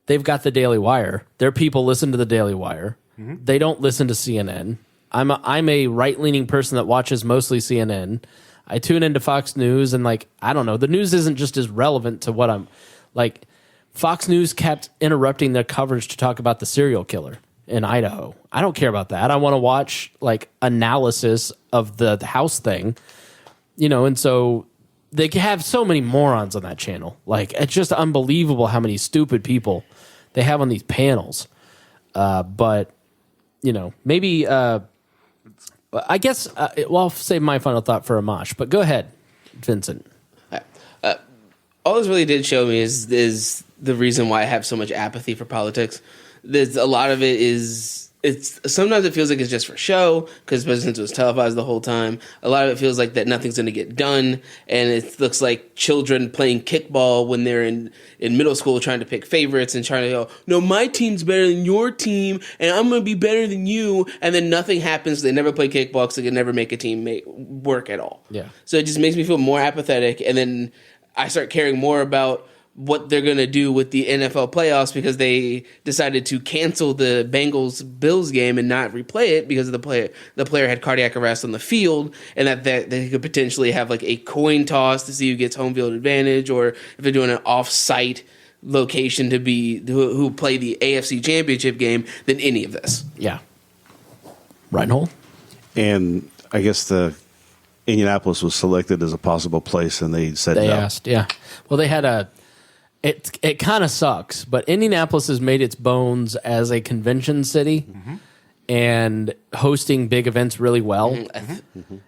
they've got the Daily Wire. Their people listen to the Daily Wire. Mm-hmm. They don't listen to CNN. I'm a right-leaning person that watches mostly CNN. I tune into Fox News and I don't know. The news isn't just as relevant to what I'm Fox News kept interrupting their coverage to talk about the serial killer in Idaho. I don't care about that. I want to watch analysis of the house thing, and so they have so many morons on that channel. It's just unbelievable how many stupid people they have on these panels. But maybe I guess I'll save my final thought for Amash, but go ahead, Vincent. All this really did show me is the reason why I have so much apathy for politics. There's a lot of it sometimes it feels like it's just for show because since it was televised the whole time. A lot of it feels like that nothing's going to get done, and it looks like children playing kickball when they're in middle school trying to pick favorites and trying to go, no, my team's better than your team, and I'm going to be better than you, and then nothing happens. They never play kickball because they can never make a team work at all. Yeah. So it just makes me feel more apathetic, and then I start caring more about what they're going to do with the NFL playoffs because they decided to cancel the Bengals-Bills game and not replay it because the player had cardiac arrest on the field, and that they could potentially have a coin toss to see who gets home field advantage, or if they're doing an off-site location to be who play the AFC Championship game than any of this. Yeah. Reinhold? And I guess the Indianapolis was selected as a possible place, and they said they no. asked, yeah. Well, they had It kind of sucks, but Indianapolis has made its bones as a convention city and hosting big events really well.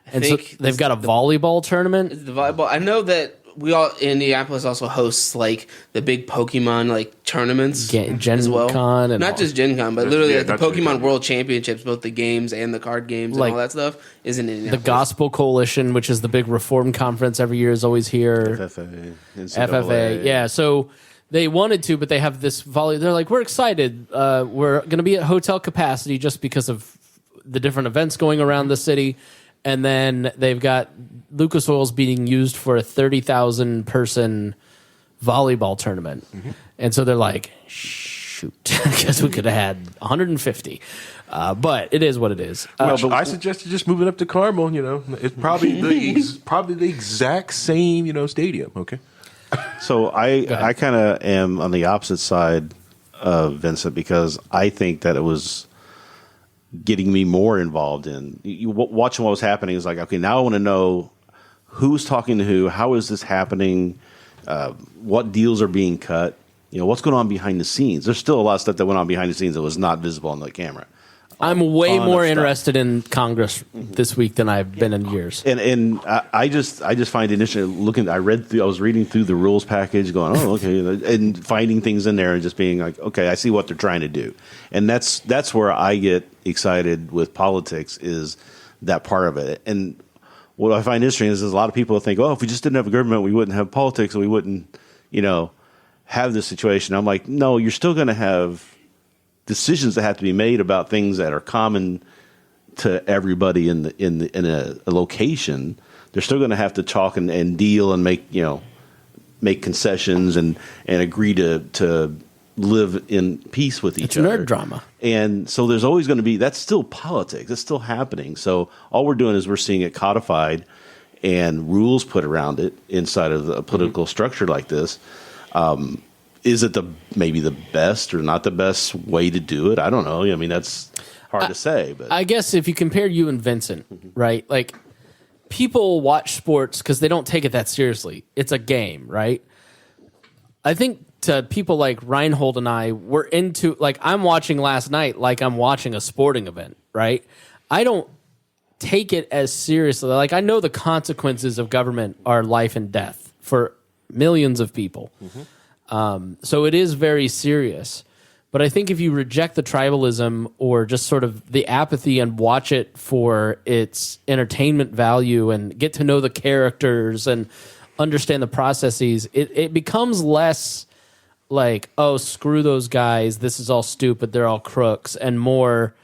And so they've got a volleyball tournament. The volleyball. I know that Indianapolis also hosts the big Pokemon tournaments as well. Con and not just Gen Con, but literally the Pokemon World Championships, both the games and the card games and all that stuff is in Indianapolis. The Gospel Coalition, which is the big reform conference every year, is always here. FFA. Yeah, so they wanted to, but they have this volley. They're we're excited. We're going to be at hotel capacity just because of the different events going around the city. And then they've got Lucas Oil's being used for a 30,000 person volleyball tournament. And so they're shh. shoot, I guess we could have had 150. But it is what it is. I suggested just moving up to Carmel. It's probably the exact same stadium. Okay. So I kind of am on the opposite side of Vincent because I think that it was getting me more involved in watching what was happening. Is like, okay, now I want to know who's talking to who, how is this happening, what deals are being cut, what's going on behind the scenes. There's still a lot of stuff that went on behind the scenes that was not visible on the camera. I'm way more interested in Congress this week than I've been in years. And I just find it interesting I was reading through the rules package going, oh, okay, and finding things in there and just being like, okay, I see what they're trying to do. And that's where I get excited with politics, is that part of it. And what I find interesting is a lot of people think, oh, if we just didn't have a government, we wouldn't have politics, and we wouldn't, have this situation. I'm like, no, you're still going to have decisions that have to be made about things that are common to everybody in a location. They're still going to have to talk and deal and make concessions and agree to live in peace with each other. It's nerd drama. And so there's always going to be, that's still politics. It's still happening. So all we're doing is we're seeing it codified and rules put around it inside of a political structure like this. Is it maybe the best or not the best way to do it? I don't know. I mean, that's hard to say. But I guess if you compare you and Vincent, right? Like, people watch sports because they don't take it that seriously. It's a game, right? I think to people like Reinhold and I, we're into, like, I'm watching last night like I'm watching a sporting event, right? I don't take it as seriously. Like, I know the consequences of government are life and death for millions of people. So it is very serious. But I think if you reject the tribalism or just sort of the apathy and watch it for its entertainment value and get to know the characters and understand the processes, it becomes less like, oh, screw those guys, this is all stupid, they're all crooks, and more,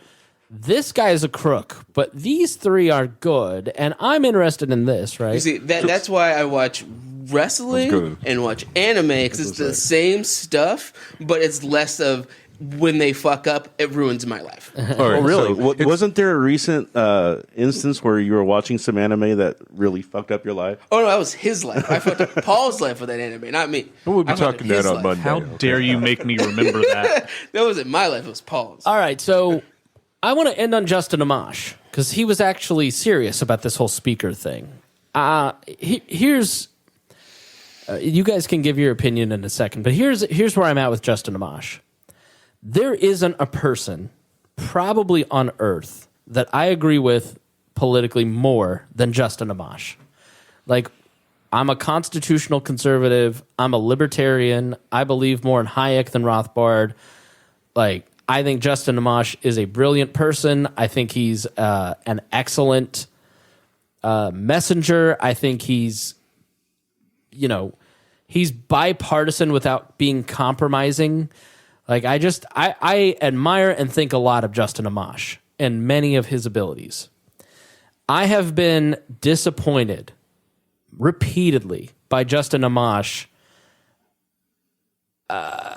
this guy is a crook, but these three are good, and I'm interested in this, right? You see, that's why I watch wrestling and watch anime, because it's the same stuff, but it's less of when they fuck up, it ruins my life. Oh, really? So wasn't there a recent instance where you were watching some anime that really fucked up your life? Oh, no, that was his life. I fucked up Paul's life with that anime, not me. We'll be talking that on Monday. How dare you make me remember that? That wasn't my life, it was Paul's. All right, so I want to end on Justin Amash, because he was actually serious about this whole speaker thing. Here's... you guys can give your opinion in a second, but here's where I'm at with Justin Amash. There isn't a person, probably on Earth, that I agree with politically more than Justin Amash. Like, I'm a constitutional conservative. I'm a libertarian. I believe more in Hayek than Rothbard. Like, I think Justin Amash is a brilliant person. I think he's an excellent messenger. I think he's bipartisan without being compromising. Like, I admire and think a lot of Justin Amash and many of his abilities. I have been disappointed repeatedly by Justin Amash. I'm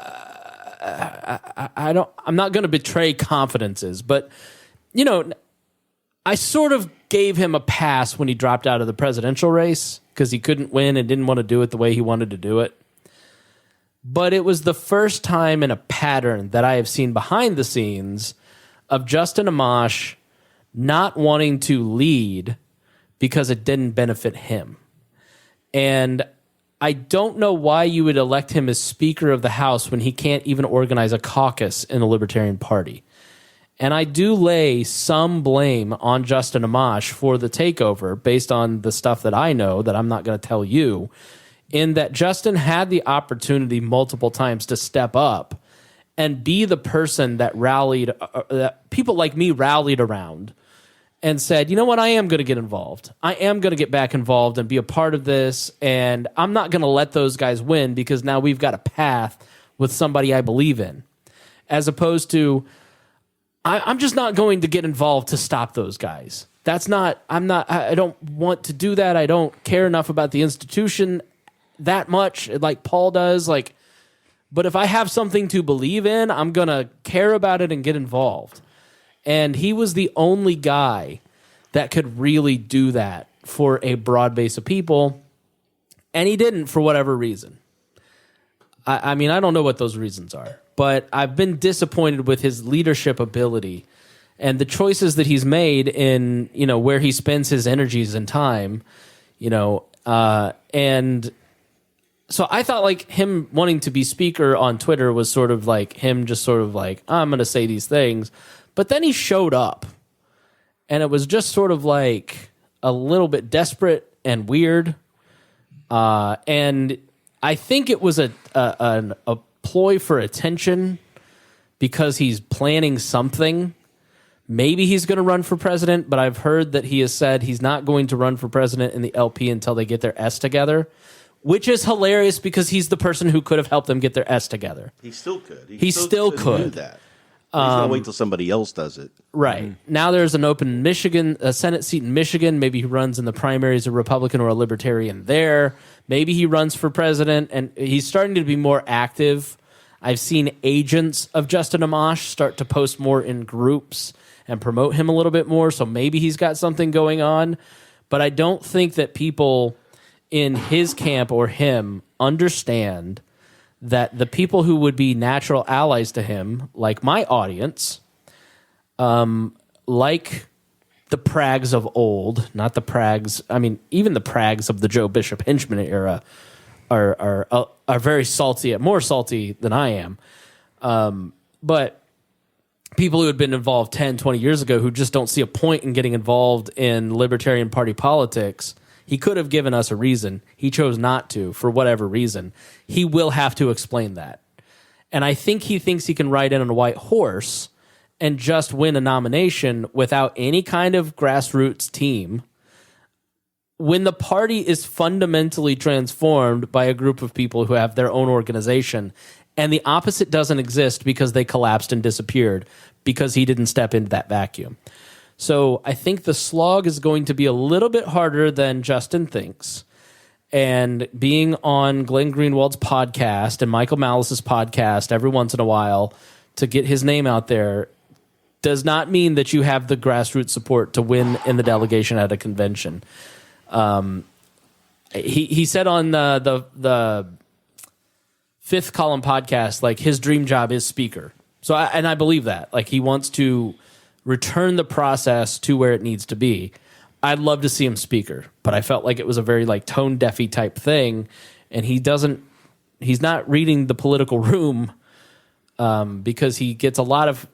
not going to betray confidences, but I sort of gave him a pass when he dropped out of the presidential race because he couldn't win and didn't want to do it the way he wanted to do it. But it was the first time in a pattern that I have seen behind the scenes of Justin Amash not wanting to lead because it didn't benefit him. And I don't know why you would elect him as Speaker of the House when he can't even organize a caucus in the Libertarian Party. And I do lay some blame on Justin Amash for the takeover based on the stuff that I know that I'm not going to tell you, in that Justin had the opportunity multiple times to step up and be the person that that people like me rallied around and said, you know what, I am going to get involved. I am going to get back involved and be a part of this, and I'm not going to let those guys win because now we've got a path with somebody I believe in. As opposed to, I'm just not going to get involved to stop those guys. I don't want to do that. I don't care enough about the institution that much, like Paul does. But if I have something to believe in, I'm going to care about it and get involved. And he was the only guy that could really do that for a broad base of people. And he didn't for whatever reason. I mean, I don't know what those reasons are, but I've been disappointed with his leadership ability and the choices that he's made in, where he spends his energies and time, and so I thought like him wanting to be speaker on Twitter was sort of like him just sort of like, I'm going to say these things. But then he showed up and it was just sort of like a little bit desperate and weird. And I think it was a ploy for attention because he's planning something. Maybe he's going to run for president, but I've heard that he has said he's not going to run for president in the LP until they get their S together, which is hilarious because he's the person who could have helped them get their S together. He still could. He still could do that. He's going to wait till somebody else does it. Right. Now there's an open a Senate seat in Michigan. Maybe he runs in the primaries, a Republican or a Libertarian there. Maybe he runs for president, and he's starting to be more active. I've seen agents of Justin Amash start to post more in groups and promote him a little bit more, so maybe he's got something going on. But I don't think that people in his camp or him understand that the people who would be natural allies to him, like my audience, like the Prags of old, not the Prags, I mean, even the Prags of the Joe Bishop Henchman era are very salty, more salty than I am. But people who had been involved 10, 20 years ago who just don't see a point in getting involved in Libertarian Party politics, he could have given us a reason. He chose not to, for whatever reason. He will have to explain that. And I think he thinks he can ride in on a white horse and just win a nomination without any kind of grassroots team when the party is fundamentally transformed by a group of people who have their own organization, and the opposite doesn't exist because they collapsed and disappeared because he didn't step into that vacuum. So I think the slog is going to be a little bit harder than Justin thinks. And being on Glenn Greenwald's podcast and Michael Malice's podcast every once in a while to get his name out there does not mean that you have the grassroots support to win in the delegation at a convention. He said on the Fifth Column podcast, like his dream job is speaker. So I believe that. Like he wants to return the process to where it needs to be. I'd love to see him speaker, but I felt like it was a very like tone deafy type thing, and he's not reading the political room because he gets a lot of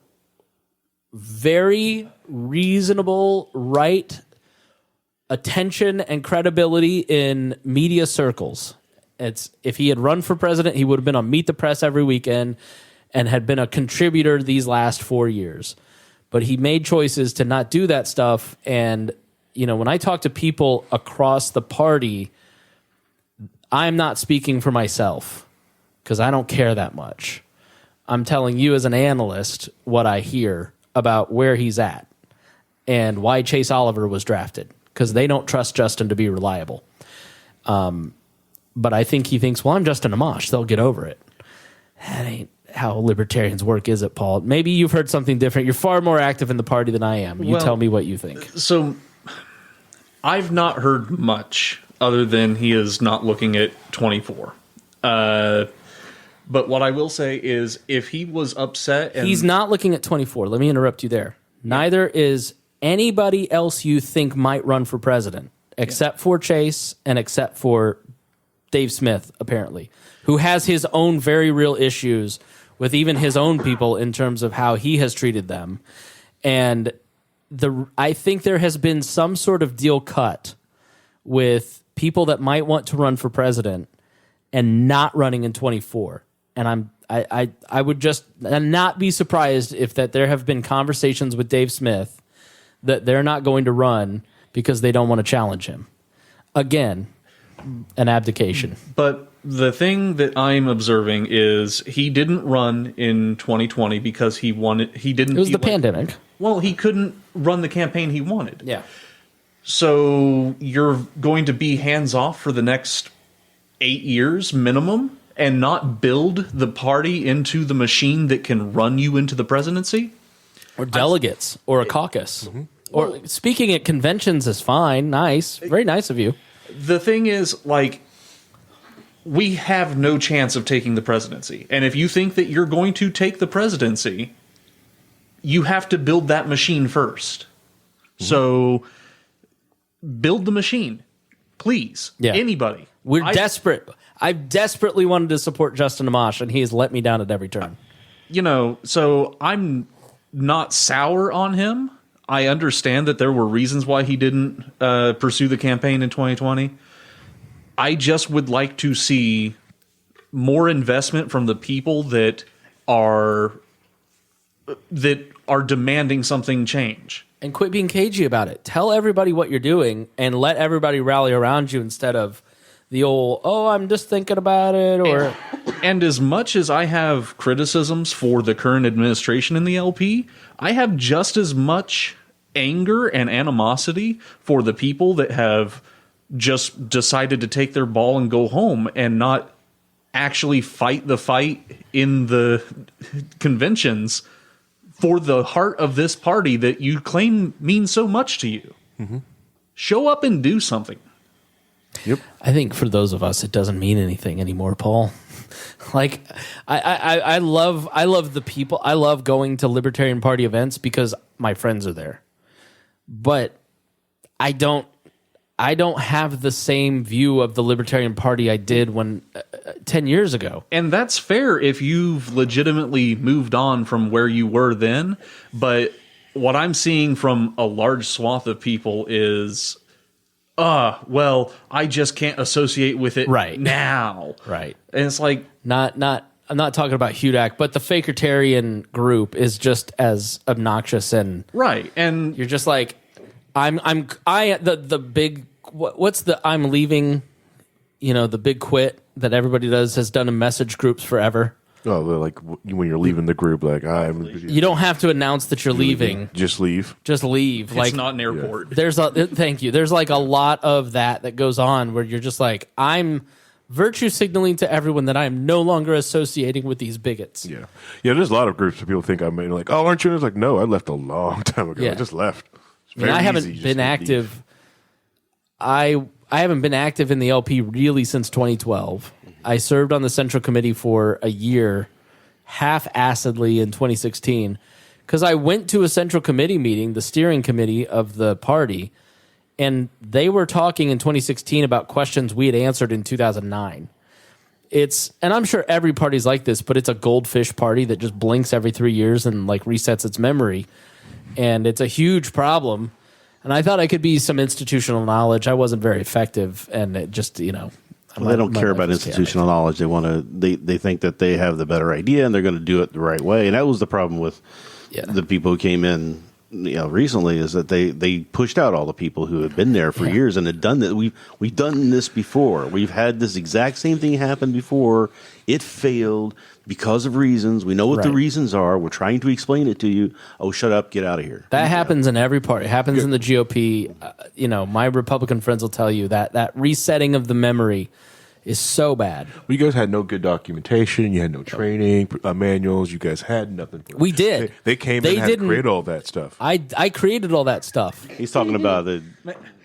very reasonable right attention and credibility in media circles. If he had run for president, he would have been on Meet the Press every weekend and had been a contributor these last 4 years. But he made choices to not do that stuff. And, when I talk to people across the party, I'm not speaking for myself because I don't care that much. I'm telling you as an analyst what I hear about where he's at and why Chase Oliver was drafted, because they don't trust Justin to be reliable. But I think he thinks, well, I'm Justin Amash. They'll get over it. That ain't how libertarians work, is it, Paul? Maybe you've heard something different. You're far more active in the party than I am. You tell me what you think. So I've not heard much other than he is not looking at 24. But what I will say is if he was upset... He's not looking at 24. Let me interrupt you there. Neither is anybody else you think might run for president, except for Chase and except for Dave Smith, apparently, who has his own very real issues with even his own people in terms of how he has treated them. And I think there has been some sort of deal cut with people that might want to run for president and not running in 24. And I would just not be surprised if that there have been conversations with Dave Smith that they're not going to run because they don't want to challenge him. Again, an abdication. But the thing that I'm observing is he didn't run in 2020 because he didn't. It was the pandemic. Well, he couldn't run the campaign he wanted. Yeah. So you're going to be hands off for the next 8 years minimum, and not build the party into the machine that can run you into the presidency. Or delegates, or a caucus. Or speaking at conventions is fine. Nice. Very nice of you. The thing is, like, we have no chance of taking the presidency. And if you think that you're going to take the presidency, you have to build that machine first. So build the machine, please. Yeah. Anybody. We're desperate. I've desperately wanted to support Justin Amash, and he has let me down at every turn. You know, so I'm not sour on him. I understand that there were reasons why he didn't pursue the campaign in 2020. I just would like to see more investment from the people that are demanding something change. And quit being cagey about it. Tell everybody what you're doing and let everybody rally around you instead of the old, oh, I'm just thinking about it. Or And as much as I have criticisms for the current administration in the LP, I have just as much anger and animosity for the people that have just decided to take their ball and go home and not actually fight the fight in the conventions for the heart of this party that you claim means so much to you. Show up and do something. Yep. I think for those of us, it doesn't mean anything anymore, Paul. Like, I love the people. I love going to Libertarian Party events because my friends are there. But I don't have the same view of the Libertarian Party I did when 10 years ago. And that's fair if you've legitimately moved on from where you were then. But what I'm seeing from a large swath of people is, well, I just can't associate with it now. Right. And it's like, I'm not talking about Hudak, but the Fakertarian group is just as obnoxious and right. And you're just like, the big, what's the I'm leaving, the big quit that everybody has done in message groups forever. Oh, they're like when you're leaving the group, like you don't have to announce that you're leaving. Just leave. Just leave. It's not an airport. Thank you. There's like a lot of that goes on where you're just like, I'm virtue signaling to everyone that I am no longer associating with these bigots. Yeah. There's a lot of groups that people think I'm like, oh, aren't you? And it's like, no, I left a long time ago. Yeah. I just left. I haven't been active. I haven't been active in the LP really since 2012. I served on the Central Committee for a year, half-assedly in 2016, because I went to a Central Committee meeting, the steering committee of the party, and they were talking in 2016 about questions we had answered in 2009. And I'm sure every party's like this, but it's a goldfish party that just blinks every 3 years and like resets its memory. And it's a huge problem. And I thought I could be some institutional knowledge. I wasn't very effective, and it just, they don't care about institutional knowledge. They want to. They think that they have the better idea, and they're going to do it the right way. And that was the problem with the people who came in, recently, is that they pushed out all the people who had been there for years and had done that. We've done this before. We've had this exact same thing happen before. It failed because of reasons. We know what the reasons are. We're trying to explain it to you. Oh, shut up. Get out of here. That happens in every party. It happens in the GOP. My Republican friends will tell you that resetting of the memory is so bad. Well, you guys had no good documentation. You had no training manuals. You guys had nothing. We did. They came in and had to create all that stuff. I created all that stuff. He's talking about the...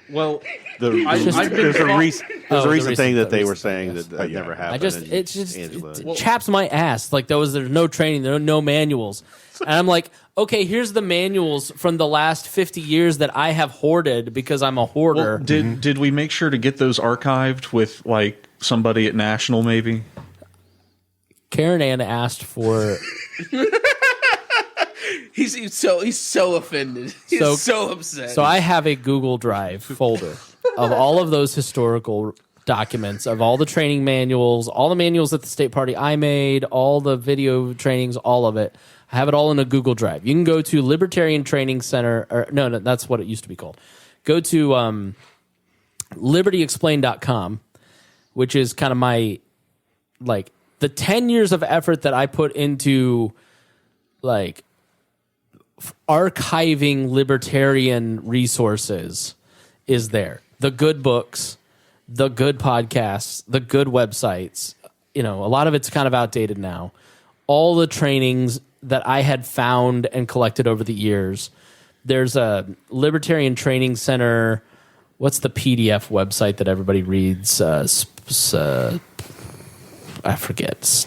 Well, there's a recent thing that they were saying that never happened. It chaps my ass. Like there's no training, there are no manuals, and I'm like, okay, here's the manuals from the last 50 years that I have hoarded because I'm a hoarder. Well, did we make sure to get those archived with like somebody at National maybe? Karen Ann asked for. He's so offended. He's so upset. So I have a Google Drive folder of all of those historical documents, of all the training manuals, all the manuals at the state party I made, all the video trainings, all of it. I have it all in a Google Drive. You can go to Libertarian Training Center, or no, that's what it used to be called. Go to libertyexplained.com, which is kind of my, like, the 10 years of effort that I put into, like, archiving libertarian resources is there. The good books, the good podcasts, the good websites, a lot of it's kind of outdated now. All the trainings that I had found and collected over the years, there's a Libertarian Training Center. What's the PDF website that everybody reads? I forget.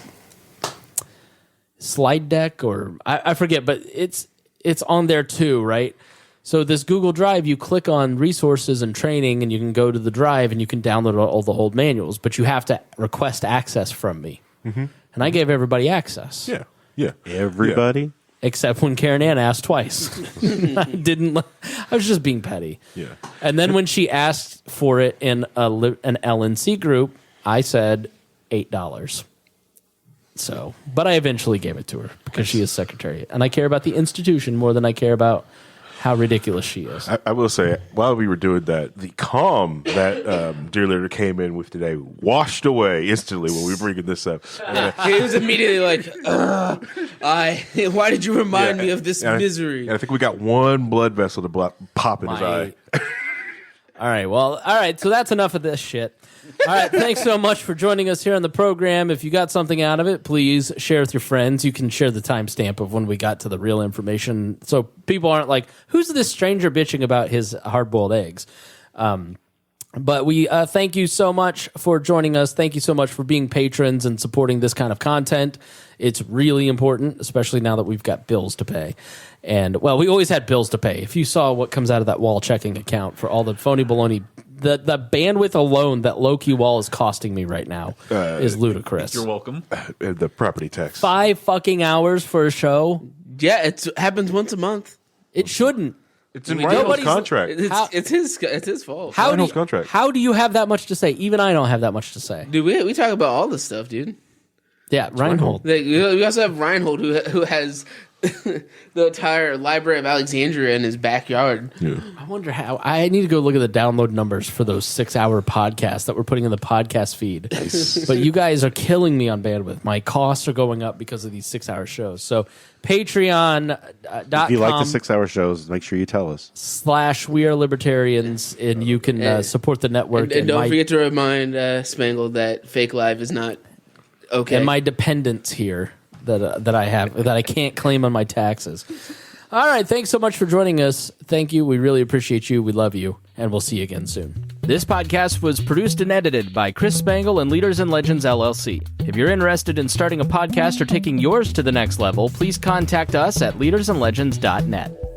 Slide Deck, or I forget, but it's on there too, right? So this Google Drive, you click on resources and training, and you can go to the drive and you can download all the old manuals, but you have to request access from me. Mm-hmm. And I gave everybody access. Yeah. Everybody? Except when Karen Ann asked twice. I was just being petty. Yeah. And then when she asked for it in an LNC group, I said $8. So, but I eventually gave it to her because she is secretary. And I care about the institution more than I care about how ridiculous she is. I will say, while we were doing that, the calm that Dear Leader came in with today washed away instantly when we were bringing this up. He was immediately like, why did you remind me of this misery? And I think we got one blood vessel to pop in his eye. All right. So that's enough of this shit. All right. Thanks so much for joining us here on the program. If you got something out of it, please share with your friends. You can share the timestamp of when we got to the real information, so people aren't like, who's this stranger bitching about his hard-boiled eggs? But we thank you so much for joining us. Thank you so much for being patrons and supporting this kind of content. It's really important, especially now that we've got bills to pay. And, well, we always had bills to pay. If you saw what comes out of that WAL checking account for all the phony baloney, the bandwidth alone that low-key WAL is costing me right now is ludicrous. You're welcome. The property tax. 5 fucking hours for a show? Yeah, it happens once a month. It shouldn't. It's in Ryan's contract. It's his fault. How do you have that much to say? Even I don't have that much to say. Dude, we talk about all this stuff, dude. Yeah, Reinhold. We also have Reinhold, who has the entire Library of Alexandria in his backyard. Yeah. I wonder how. I need to go look at the download numbers for those 6-hour podcasts that we're putting in the podcast feed. But you guys are killing me on bandwidth. My costs are going up because of these 6-hour shows. So Patreon.com. If you like the 6-hour shows, make sure you tell us. / We Are Libertarians, and you can support the network. And don't forget to remind Spangle that Fake Live is not okay. And my dependents here that I have that I can't claim on my taxes. All right, thanks so much for joining us. Thank you. We really appreciate you. We love you, and we'll see you again soon. This podcast was produced and edited by Chris Spangle and Leaders and Legends LLC. If you're interested in starting a podcast or taking yours to the next level, please contact us at leadersandlegends.net.